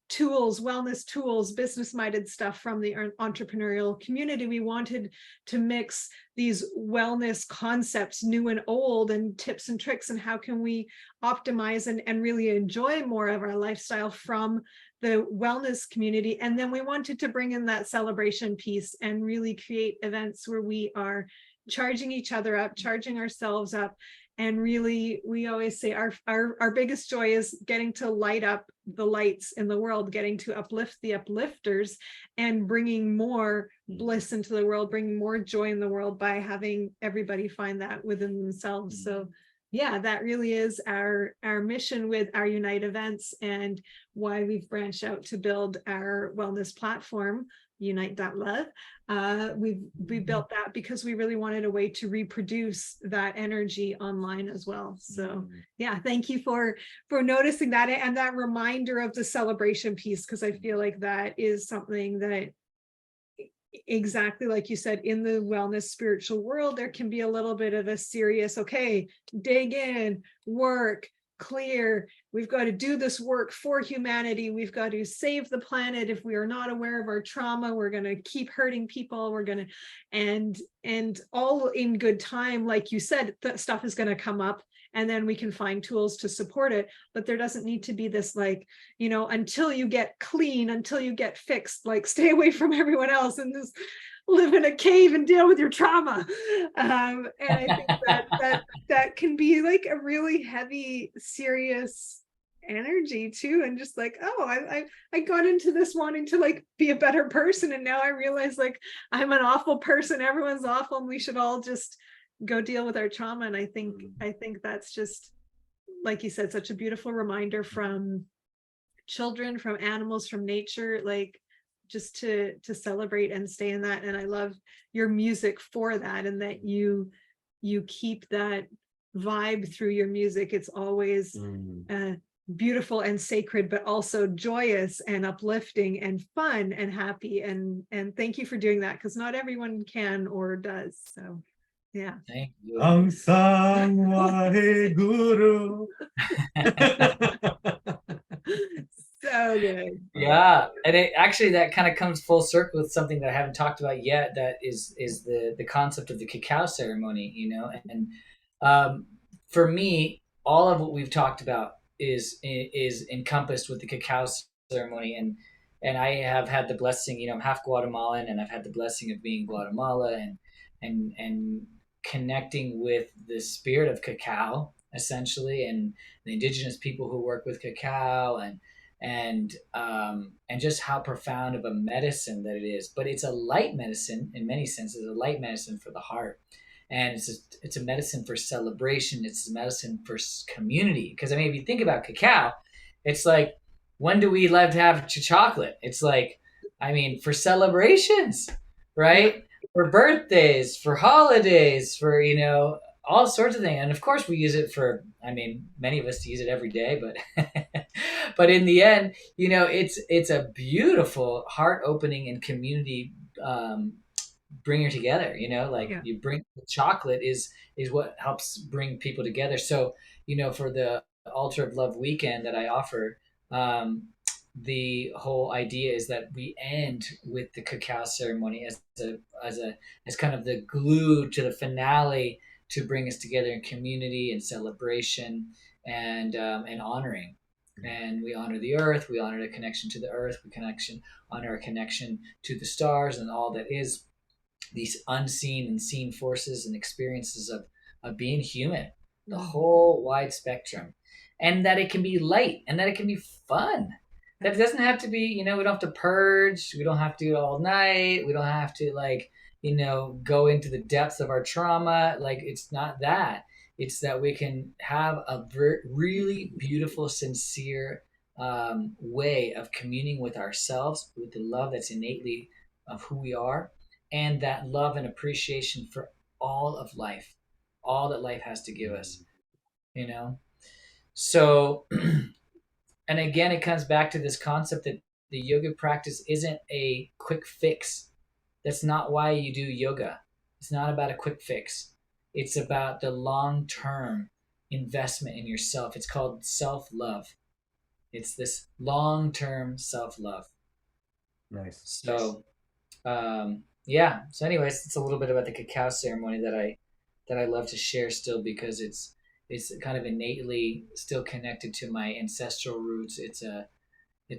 tools, wellness tools, business-minded stuff from the entrepreneurial community. We wanted to mix these wellness concepts, new and old, and tips and tricks, and how can we optimize and really enjoy more of our lifestyle from the wellness community. And then we wanted to bring in that celebration piece and really create events where we are charging each other up, charging ourselves up. And really, we always say our biggest joy is getting to light up the lights in the world, getting to uplift the uplifters, and bringing more bliss into the world, bringing more joy in the world by having everybody find that within themselves. So yeah, that really is our mission with our Unite events, and why we've branched out to build our wellness platform, Unite.love. We built that because we really wanted a way to reproduce that energy online as well. So yeah, thank you for noticing that, and that reminder of the celebration piece, because I feel like that is something that, exactly like you said, in the wellness spiritual world, there can be a little bit of a serious, okay, dig in, work, clear, we've got to do this work for humanity, we've got to save the planet. If we are not aware of our trauma, we're going to keep hurting people, we're going to, and all in good time, like you said, that stuff is going to come up, and then we can find tools to support it. But there doesn't need to be this, like, you know, until you get clean, until you get fixed, like stay away from everyone else and just live in a cave and deal with your trauma. And I think that can be like a really heavy, serious energy too. And just like, oh, I got into this wanting to like be a better person, and now I realize like I'm an awful person, everyone's awful, and we should all just go deal with our trauma. And I think that's just, like you said, such a beautiful reminder from children, from animals, from nature, like just to celebrate and stay in that. And I love your music for that, and that you keep that vibe through your music. It's always beautiful and sacred, but also joyous and uplifting and fun and happy. And thank you for doing that, because not everyone can or does. So yeah. Thank you. So good. Yeah, and it actually, that kind of comes full circle with something that I haven't talked about yet. That is the concept of the cacao ceremony. You know, and for me, all of what we've talked about is encompassed with the cacao ceremony, and I have had the blessing. You know, I'm half Guatemalan, and I've had the blessing of being Guatemala and connecting with the spirit of cacao, essentially, and the indigenous people who work with cacao, and just how profound of a medicine that it is. But it's a light medicine in many senses, a light medicine for the heart, and it's a medicine for celebration. It's a medicine for community. Because I mean, if you think about cacao, it's like, when do we love to have chocolate? It's like, I mean, for celebrations, right? For birthdays, for holidays, for, you know, all sorts of things. And of course we use it for, I mean, many of us use it every day, but but in the end, you know, it's a beautiful heart opening and community bringer together, you know, like you bring chocolate is what helps bring people together. So, you know, for the Altar of Love weekend that I offer, the whole idea is that we end with the cacao ceremony as kind of the glue to the finale, to bring us together in community and celebration and honoring. And we honor the earth, we honor the connection to the earth, honor our connection to the stars and all that is these unseen and seen forces and experiences of being human, the whole wide spectrum, and that it can be light and that it can be fun. That it doesn't have to be, you know, we don't have to purge, we don't have to do it all night, we don't have to, like, you know, go into the depths of our trauma. Like, it's not that. It's that we can have a really beautiful, sincere way of communing with ourselves, with the love that's innately of who we are, and that love and appreciation for all of life, all that life has to give us, you know? So, and again, it comes back to this concept that the yoga practice isn't a quick fix. That's not why you do yoga. It's not about a quick fix. It's about the long-term investment in yourself. It's called self-love. It's this long-term self-love. Nice. So, yeah. So anyways, it's a little bit about the cacao ceremony that I love to share still, because it's kind of innately still connected to my ancestral roots. It's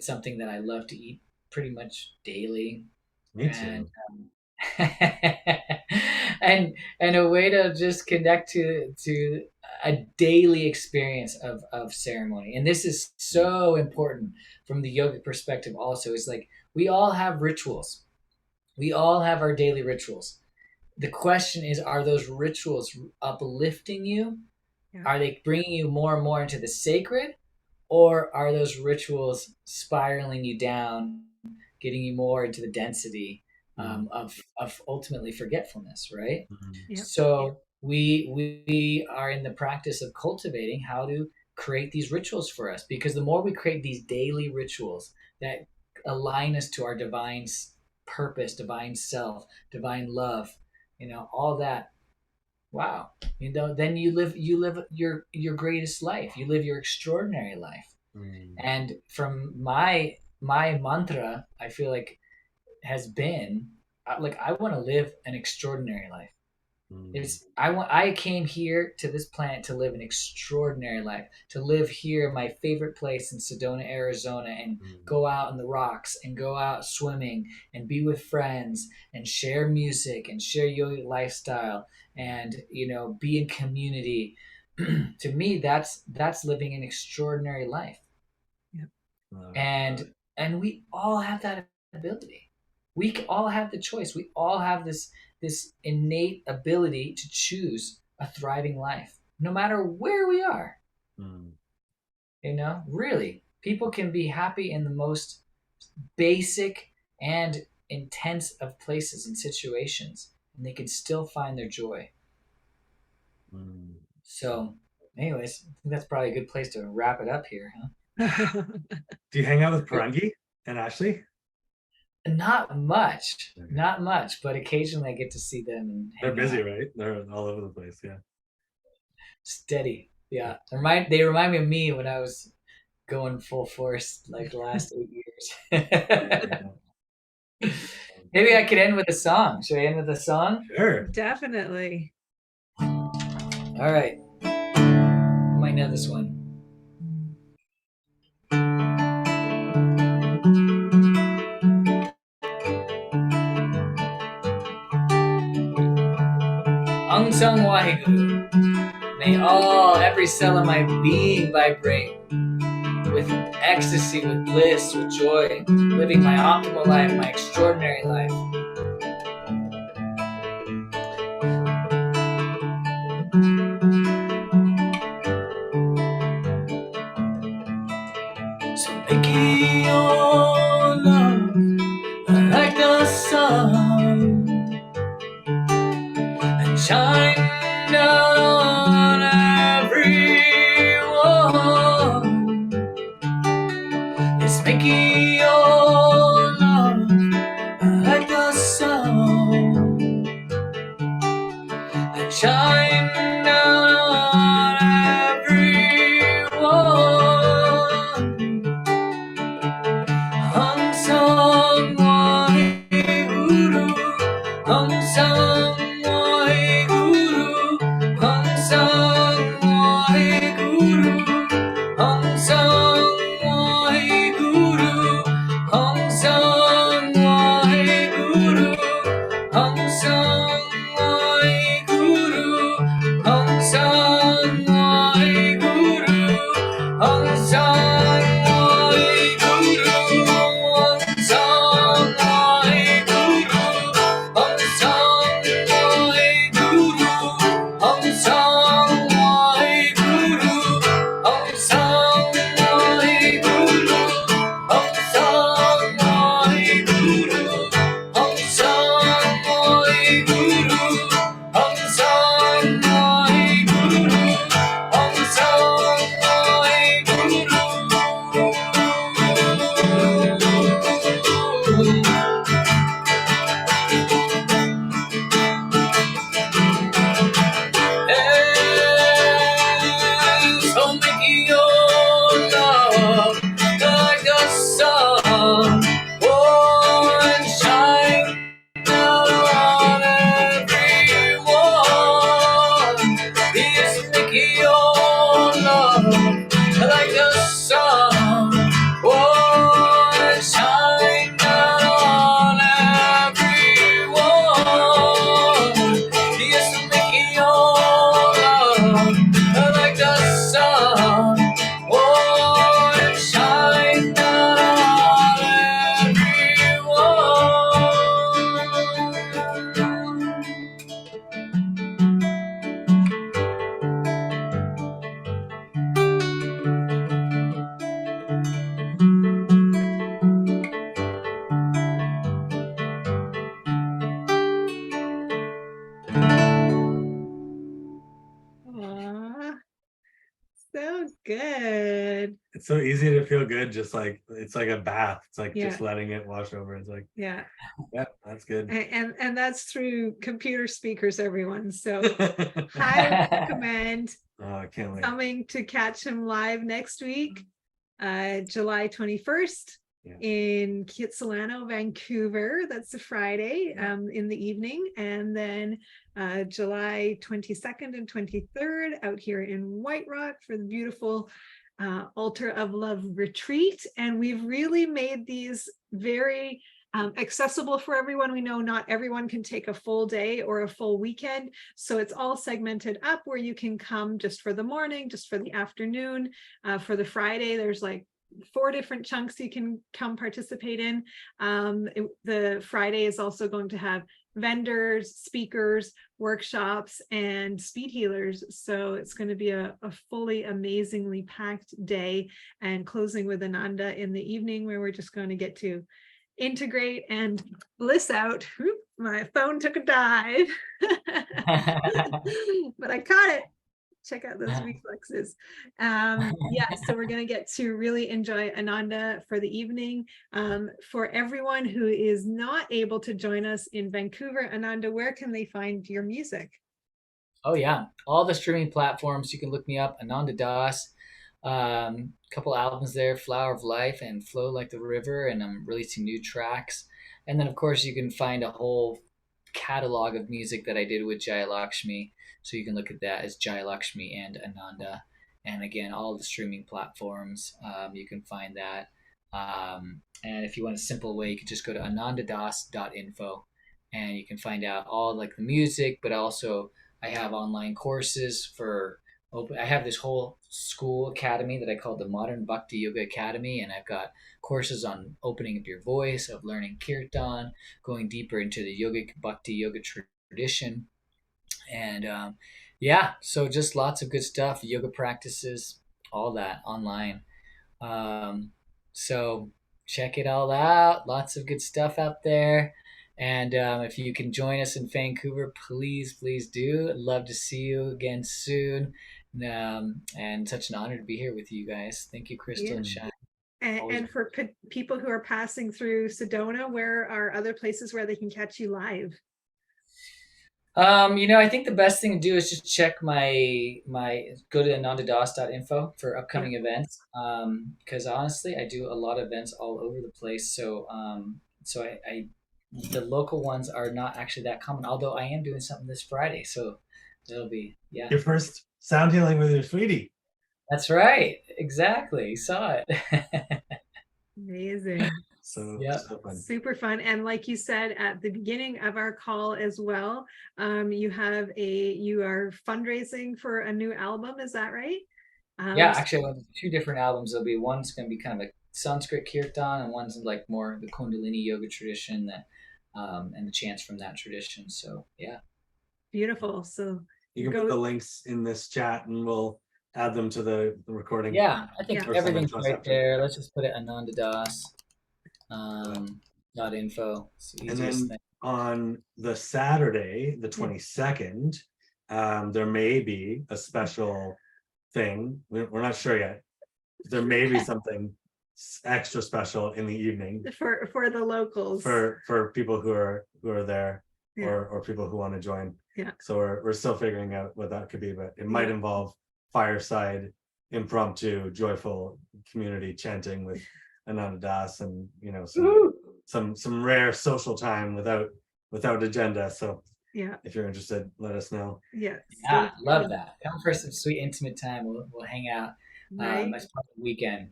something that I love to eat pretty much daily. Me too. And a way to just connect to a daily experience of ceremony. And this is so important from the yogic perspective also. It's like we all have rituals. We all have our daily rituals. The question is, are those rituals uplifting you? Yeah. Are they bringing you more and more into the sacred? Or are those rituals spiraling you down, getting you more into the density of ultimately forgetfulness, right? Yep. So we are in the practice of cultivating how to create these rituals for us, because the more we create these daily rituals that align us to our divine purpose, divine self, divine love, all that, wow, then you live your greatest life. You live your extraordinary life. And from my mantra, I feel like has been like, I want to live an extraordinary life. I came here to this planet to live an extraordinary life, to live here, my favorite place in Sedona, Arizona, and go out in the rocks and go out swimming and be with friends and share music and share yogic lifestyle and be in community. To me, that's living an extraordinary life. Yep. And we all have that ability. We all have the choice. We all have this innate ability to choose a thriving life, no matter where we are. Really, people can be happy in the most basic and intense of places and situations, and they can still find their joy. So, anyways, I think that's probably a good place to wrap it up here, huh? Do you hang out with Parangi and Ashley? Not much, but occasionally I get to see them. And they're busy, right? They're all over the place, yeah. Steady, yeah. They remind me of me when I was going full force, like the last 8 years. Maybe I could end with a song. Should I end with a song? Sure. Definitely. All right. You might know this one. Ang Sang Waheguru. May every cell of my being vibrate with ecstasy, with bliss, with joy, living my optimal life, my extraordinary life. So make your love like the sun and shine down on everyone. It's making your love like the sun and shine down on everyone. Ang Sang Waheguru, Ang Sang Waheguru, Ang Sang Waheguru, Ang Sang Waheguru, Ang Oh, and shine down on everyone. He's making your love like the sun. Oh, and shine down on everyone. He's making your love like the sun. Oh, and shine down on everyone. Aw, so good. It's so easy to feel good, just like it's like a bath. It's like Yeah. just letting it wash over. It's like, Yeah. yeah, that's good. And that's through computer speakers, everyone. So highly recommend Oh, I can't wait. coming to catch him live next week, July 21st. Yeah. In Kitsilano, Vancouver. That's a Friday in the evening. And then July 22nd and 23rd out here in White Rock for the beautiful Altar of Love retreat. And we've really made these very accessible for everyone. We know not everyone can take a full day or a full weekend. So it's all segmented up where you can come just for the morning, just for the afternoon. For the Friday, there's like 4 different chunks you can come participate in. The Friday is also going to have vendors, speakers, workshops, and speed healers. So it's going to be a fully amazingly packed day, and closing with Ānanda in the evening, where we're just going to get to integrate and bliss out. Oop, my phone took a dive, but I caught it. Check out those reflexes. Yeah, so we're going to get to really enjoy Ānanda for the evening. For everyone who is not able to join us in Vancouver, Ānanda, where can they find your music? Oh yeah, all the streaming platforms. You can look me up, Ānanda Das. Couple albums there, Flower of Life and Flow Like the River, and I'm releasing new tracks. And then of course you can find a whole catalog of music that I did with Jaya Lakshmi. So you can look at that as Jaya Lakshmi and Ānanda. And again, all the streaming platforms, you can find that. And if you want a simple way, you can just go to anandadas.info and you can find out all like the music, but also I have online courses for I have this whole school academy that I call the Modern Bhakti Yoga Academy, and I've got courses on opening up your voice, of learning kirtan, going deeper into the yogic bhakti yoga tradition, and yeah, so just lots of good stuff, yoga practices, all that online. So check it all out. Lots of good stuff out there. And if you can join us in Vancouver, please do. I'd love to see you again soon. And such an honor to be here with you guys. Thank you, Kristall and Shine. And for people who are passing through Sedona, where are other places where they can catch you live? I think the best thing to do is just check my go to anandadas.info for upcoming events. Because honestly, I do a lot of events all over the place. So I the local ones are not actually that common, although I am doing something this Friday. So it'll be, yeah. Your first sound healing with your sweetie. That's right. Exactly. You saw it. Amazing. So fun. Super fun. And like you said at the beginning of our call as well, you are fundraising for a new album. Is that right? Yeah, actually, 2 different albums. There'll be one's going to be kind of a Sanskrit kirtan, and one's like more the Kundalini yoga tradition that, and the chants from that tradition. So yeah. Beautiful. So you can put the links in this chat and we'll add them to the recording. Yeah, I think everything's right there. Let's just put it anandadas. .info. And then on the Saturday, the 22nd, there may be a special thing. We're not sure yet. There may be something extra special in the evening for the locals, for people who are there, or people who want to join. Yeah. So we're still figuring out what that could be, but it might involve fireside, impromptu, joyful community chanting with Ānanda Das, and Woo! some rare social time without agenda. So Yeah. if you're interested, let us know. Yeah. Yeah, love that. Come for some sweet intimate time. We'll hang out Right. as part of the weekend.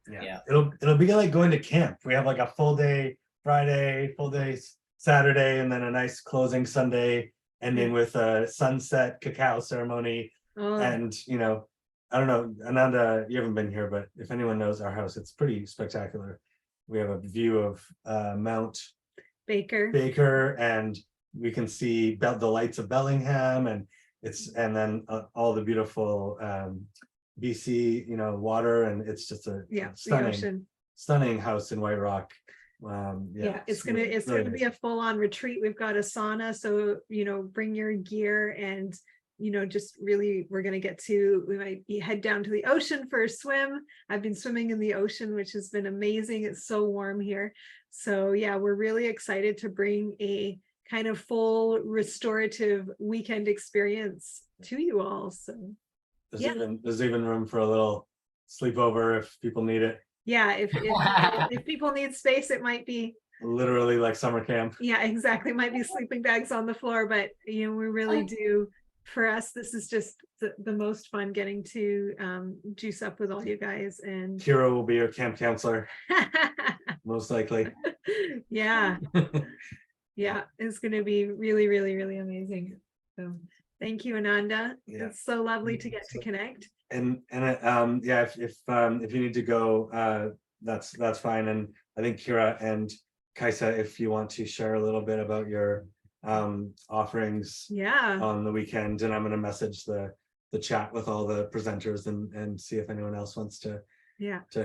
Yeah. It'll be like going to camp. We have like a full day Friday, full day Saturday, and then a nice closing Sunday, ending with a sunset cacao ceremony. And I don't know, Ānanda, you haven't been here, but if anyone knows our house, it's pretty spectacular. We have a view of Mount Baker, and we can see the lights of Bellingham, and then all the beautiful BC, water, and it's just a stunning house in White Rock. It's gonna be a full-on retreat. We've got a sauna, so bring your gear, and just really, we might head down to the ocean for a swim. I've been swimming in the ocean, which has been amazing. It's so warm here. So yeah, we're really excited to bring a kind of full restorative weekend experience to you all. So there's even room for a little sleepover if people need it. Yeah, if people need space, it might be literally like summer camp. Yeah, exactly. It might be sleeping bags on the floor, but we really do. For us, this is just the most fun, getting to juice up with all you guys. And Kira will be your camp counselor, most likely. Yeah. Yeah, it's going to be really, really, really amazing. So thank you, Ānanda. Yeah. It's so lovely to get to connect. And if you need to go, that's fine. And I think Kira and Kaisa, if you want to share a little bit about your offerings on the weekend, and I'm going to message the chat with all the presenters and see if anyone else wants to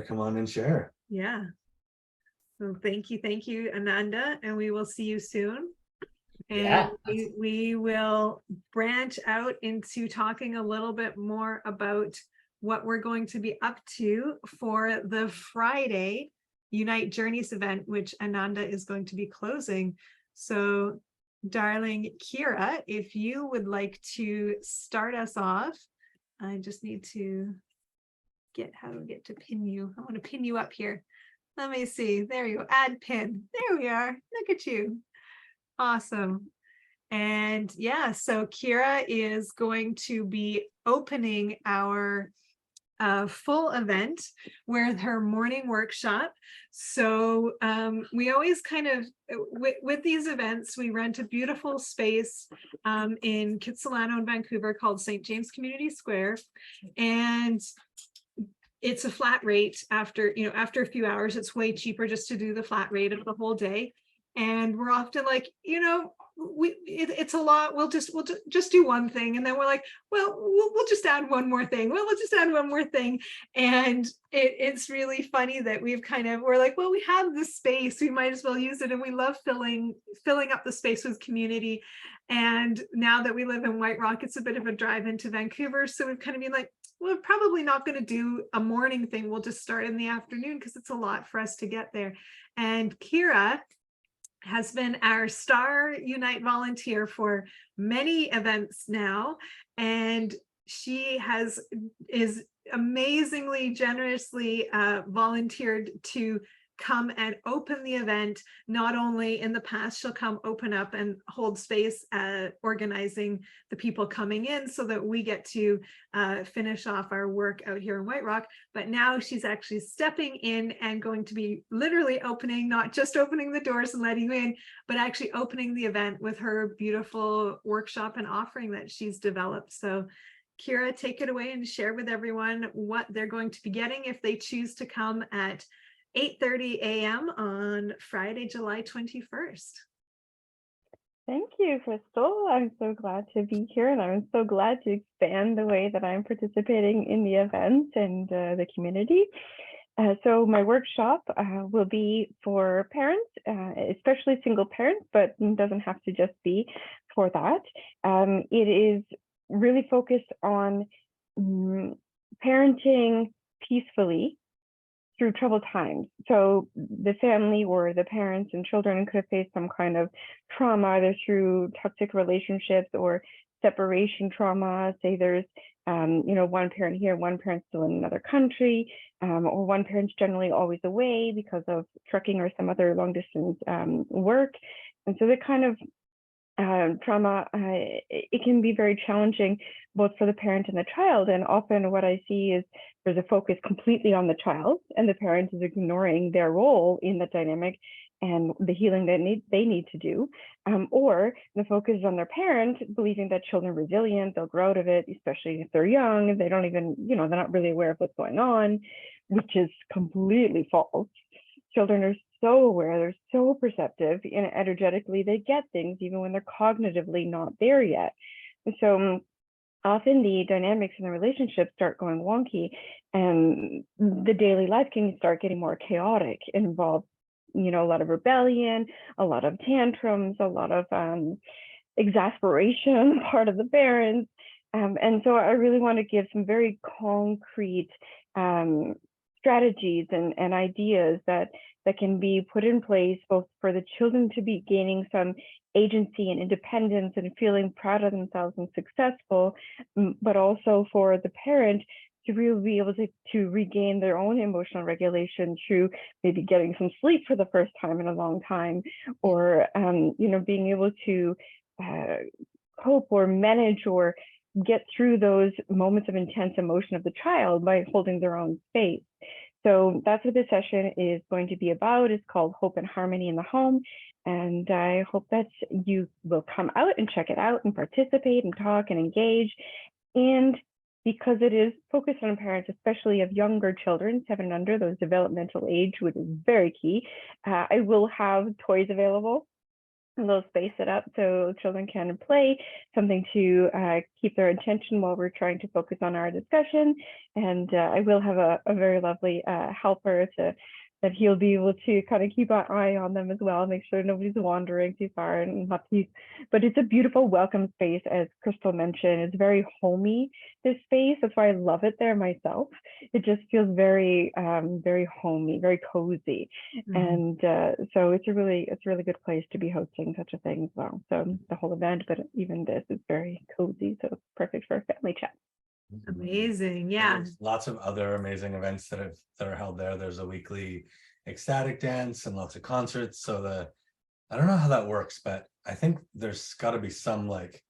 come on and share. Yeah. So thank you, Ānanda, and we will see you soon. And we will branch out into talking a little bit more about what we're going to be up to for the Friday Unite Journeys event, which Ānanda is going to be closing. So, darling Kira, if you would like to start us off, I just need to get to pin you. I want to pin you up here. Let me see. There you go. Add pin. There we are. Look at you. Awesome. And yeah, so Kira is going to be opening our full event with her morning workshop. So we always kind of, with these events, we rent a beautiful space in Kitsilano in Vancouver called St. James Community Square. And it's a flat rate after a few hours. It's way cheaper just to do the flat rate of the whole day. And we're often like, it's a lot. We'll just do one thing, and then we're like, well, we'll just add one more thing. Well, we'll just add one more thing, and it's really funny that we're like, well, we have this space, we might as well use it, and we love filling up the space with community. And now that we live in White Rock, it's a bit of a drive into Vancouver, so we've kind of been like, we're probably not going to do a morning thing. We'll just start in the afternoon because it's a lot for us to get there. And Kira has been our star Unite volunteer for many events now, and she is amazingly generously volunteered to come and open the event. Not only in the past, she'll come open up and hold space, organizing the people coming in so that we get to finish off our work out here in White Rock, but now she's actually stepping in and going to be literally opening, not just opening the doors and letting you in, but actually opening the event with her beautiful workshop and offering that she's developed. So Kira, take it away and share with everyone what they're going to be getting if they choose to come at 8:30 a.m. on Friday, July 21st. Thank you, Kristall. I'm so glad to be here, and I'm so glad to expand the way that I'm participating in the event and the community. So my workshop will be for parents, especially single parents, but it doesn't have to just be for that. It is really focused on parenting peacefully through troubled times. So the family or the parents and children could have faced some kind of trauma, either through toxic relationships or separation trauma. Say there's one parent here, one parent still in another country, or one parent's generally always away because of trucking or some other long distance work. And so the kind of trauma, it can be very challenging both for the parent and the child. And often what I see is there's a focus completely on the child, and the parent is ignoring their role in the dynamic and the healing that they need to do, or the focus is on their parent, believing that children are resilient, they'll grow out of it, especially if they're young, they don't even, they're not really aware of what's going on, which is completely false. Children are so aware, they're so perceptive, and energetically they get things even when they're cognitively not there yet. And so often the dynamics in the relationship start going wonky, and the daily life can start getting more chaotic, involve a lot of rebellion, a lot of tantrums, a lot of exasperation on the part of the parents. And so I really want to give some very concrete strategies and ideas that can be put in place both for the children to be gaining some agency and independence and feeling proud of themselves and successful, but also for the parent to really be able to regain their own emotional regulation through maybe getting some sleep for the first time in a long time, or being able to cope or manage or get through those moments of intense emotion of the child by holding their own space. So that's what this session is going to be about. It's called Hope and Harmony in the Home. And I hope that you will come out and check it out and participate and talk and engage. And because it is focused on parents, especially of younger children, 7 and under, those developmental age, which is very key, I will have toys available. And they'll space it up so children can play, something to keep their attention while we're trying to focus on our discussion. And I will have a very lovely helper that he'll be able to kind of keep an eye on them as well, make sure nobody's wandering too far and not too, but it's a beautiful welcome space, as Kristall mentioned. It's very homey, this space. That's why I love it there myself. It just feels very, very homey, very cozy. And so it's a really good place to be hosting such a thing as well. So the whole event, but even this is very cozy. So it's perfect for a family chat. Amazing. Yeah. There's lots of other amazing events that are held there. There's a weekly ecstatic dance and lots of concerts. So I don't know how that works, but I think there's got to be some like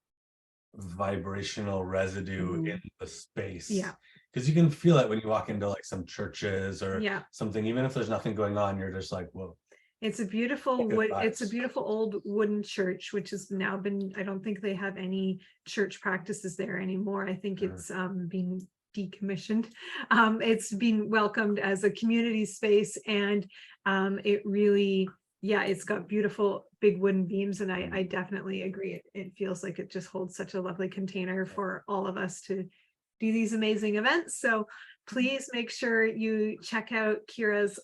vibrational residue in the space. Yeah. Because you can feel it when you walk into like some churches or something. Even if there's nothing going on, you're just like, whoa. It's a beautiful it's a beautiful old wooden church, which has now been, I don't think they have any church practices there anymore. I think it's been decommissioned. It's been welcomed as a community space, and it really, it's got beautiful big wooden beams, and I definitely agree. It feels like it just holds such a lovely container for all of us to do these amazing events. So please make sure you check out Kira's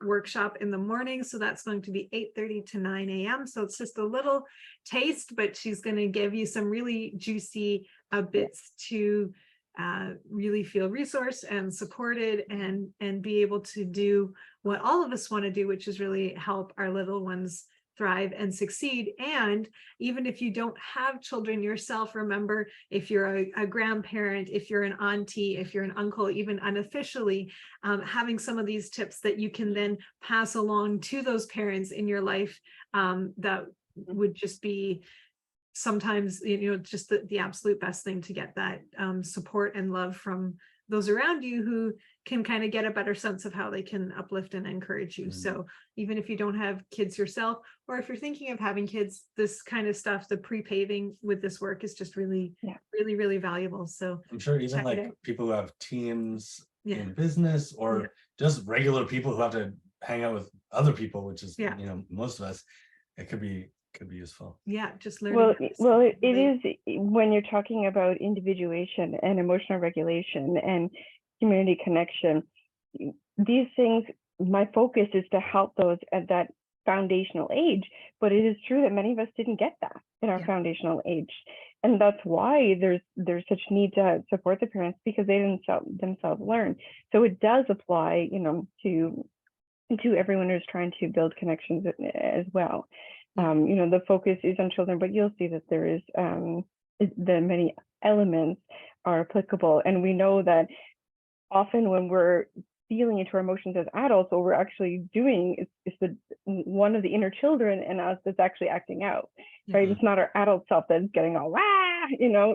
workshop in the morning. So that's going to be 8:30 to 9 a.m. So it's just a little taste, but she's going to give you some really juicy bits to really feel resourced and supported and be able to do what all of us want to do, which is really help our little ones thrive and succeed. And even if you don't have children yourself, remember, if you're a grandparent, if you're an auntie, if you're an uncle, even unofficially, having some of these tips that you can then pass along to those parents in your life, that would just be sometimes, just the absolute best thing to get that support and love from those around you who can kind of get a better sense of how they can uplift and encourage you. So even if you don't have kids yourself, or if you're thinking of having kids, this kind of stuff, the pre-paving with this work is just really, really valuable. So I'm sure even like people who have teams in business, or just regular people who have to hang out with other people, which is, most of us, it could be useful. Just learning. Well, it is when you're talking about individuation and emotional regulation and community connection, these things, my focus is to help those at that foundational age, but it is true that many of us didn't get that in our foundational age. And that's why there's such need to support the parents, because they didn't themselves learn. So it does apply, to everyone who's trying to build connections as well. The focus is on children, but you'll see that there is the many elements are applicable. And we know that often when we're feeling into our emotions as adults, what we're actually doing is the one of the inner children in us that's actually acting out, right? It's not our adult self that's getting all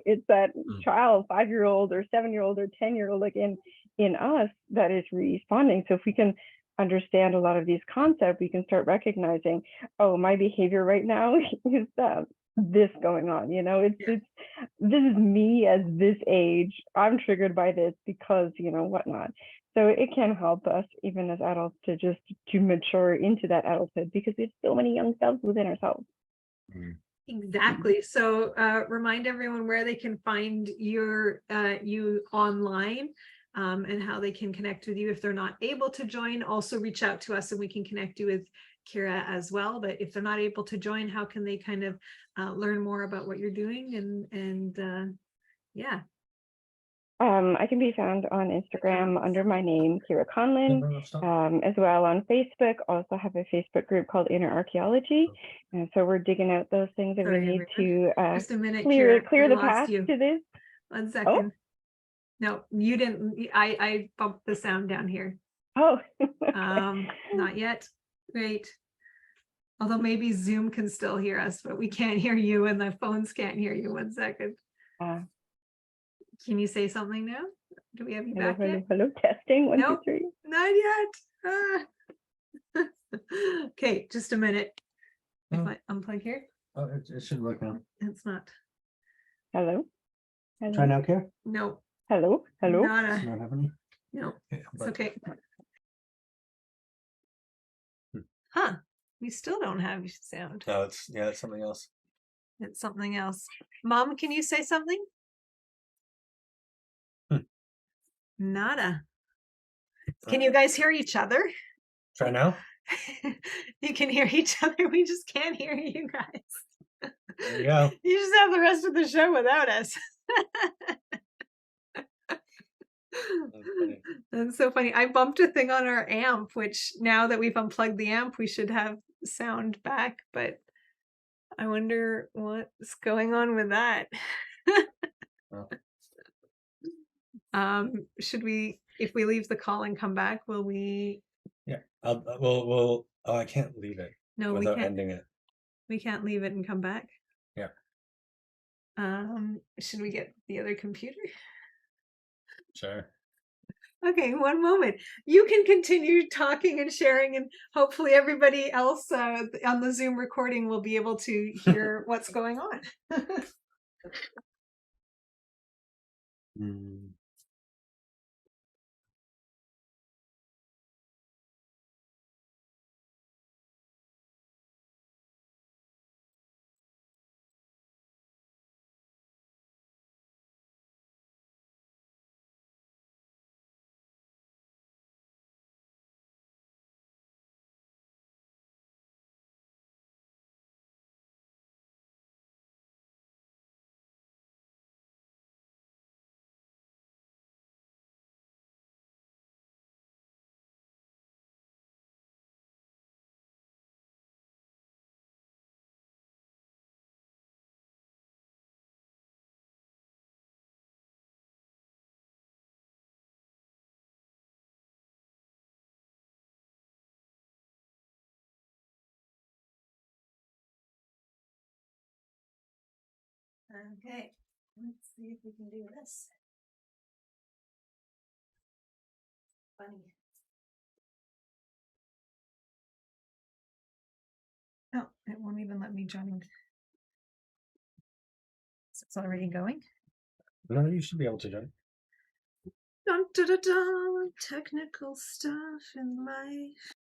it's that child, 5-year-old or 7-year-old or 10-year-old, like in us, that is responding. So if we can understand a lot of these concepts, we can start recognizing, oh, my behavior right now is this going on. It's this is me at this age. I'm triggered by this because whatnot. So it can help us even as adults to mature into that adulthood, because there's so many young selves within ourselves. Exactly. So remind everyone where they can find you online, and how they can connect with you if they're not able to join. Also reach out to us and we can connect you with Kira as well. But if they're not able to join, how can they kind of learn more about what you're doing? And yeah. I can be found on Instagram under my name, Kira Conlin, as well on Facebook. Also have a Facebook group called Inner Archaeology. And so we're digging out those things that we need to just a minute, clear Kira, the path to this. 1 second. Oh? No, you didn't. I bumped the sound down here. Oh. Not yet. Great. Although maybe Zoom can still hear us, but we can't hear you and the phones can't hear you. 1 second. Can you say something now? Do we have you back yet? Hello, testing. 1, nope, 2, 3. Not yet. Okay, just a minute. If I unplug here. Oh, it should work now. It's not. Hello. Try now, Kira. No. Hello. It's not happening. No, Okay, it's okay. Huh? We still don't have sound. No, it's something else. It's something else. Mom, can you say something? Nada. Can you guys hear each other? Try now. You can hear each other. We just can't hear you guys. There you go. You just have the rest of the show without us. That's so funny. I bumped a thing on our amp, which now that we've unplugged the amp, we should have sound back, but I wonder what's going on with that. Should we, if we leave the call and come back, will we? Yeah, we'll I can't leave it without ending it. We can't leave it and come back. Yeah. Should we get the other computer? Sure. Okay, 1 moment. You can continue talking and sharing, and hopefully everybody else on the Zoom recording will be able to hear what's going on. Okay, let's see if we can do this. Funny. Oh, it won't even let me join. It's already going. No, you should be able to join. Dun, dun, dun, dun. Technical stuff in life.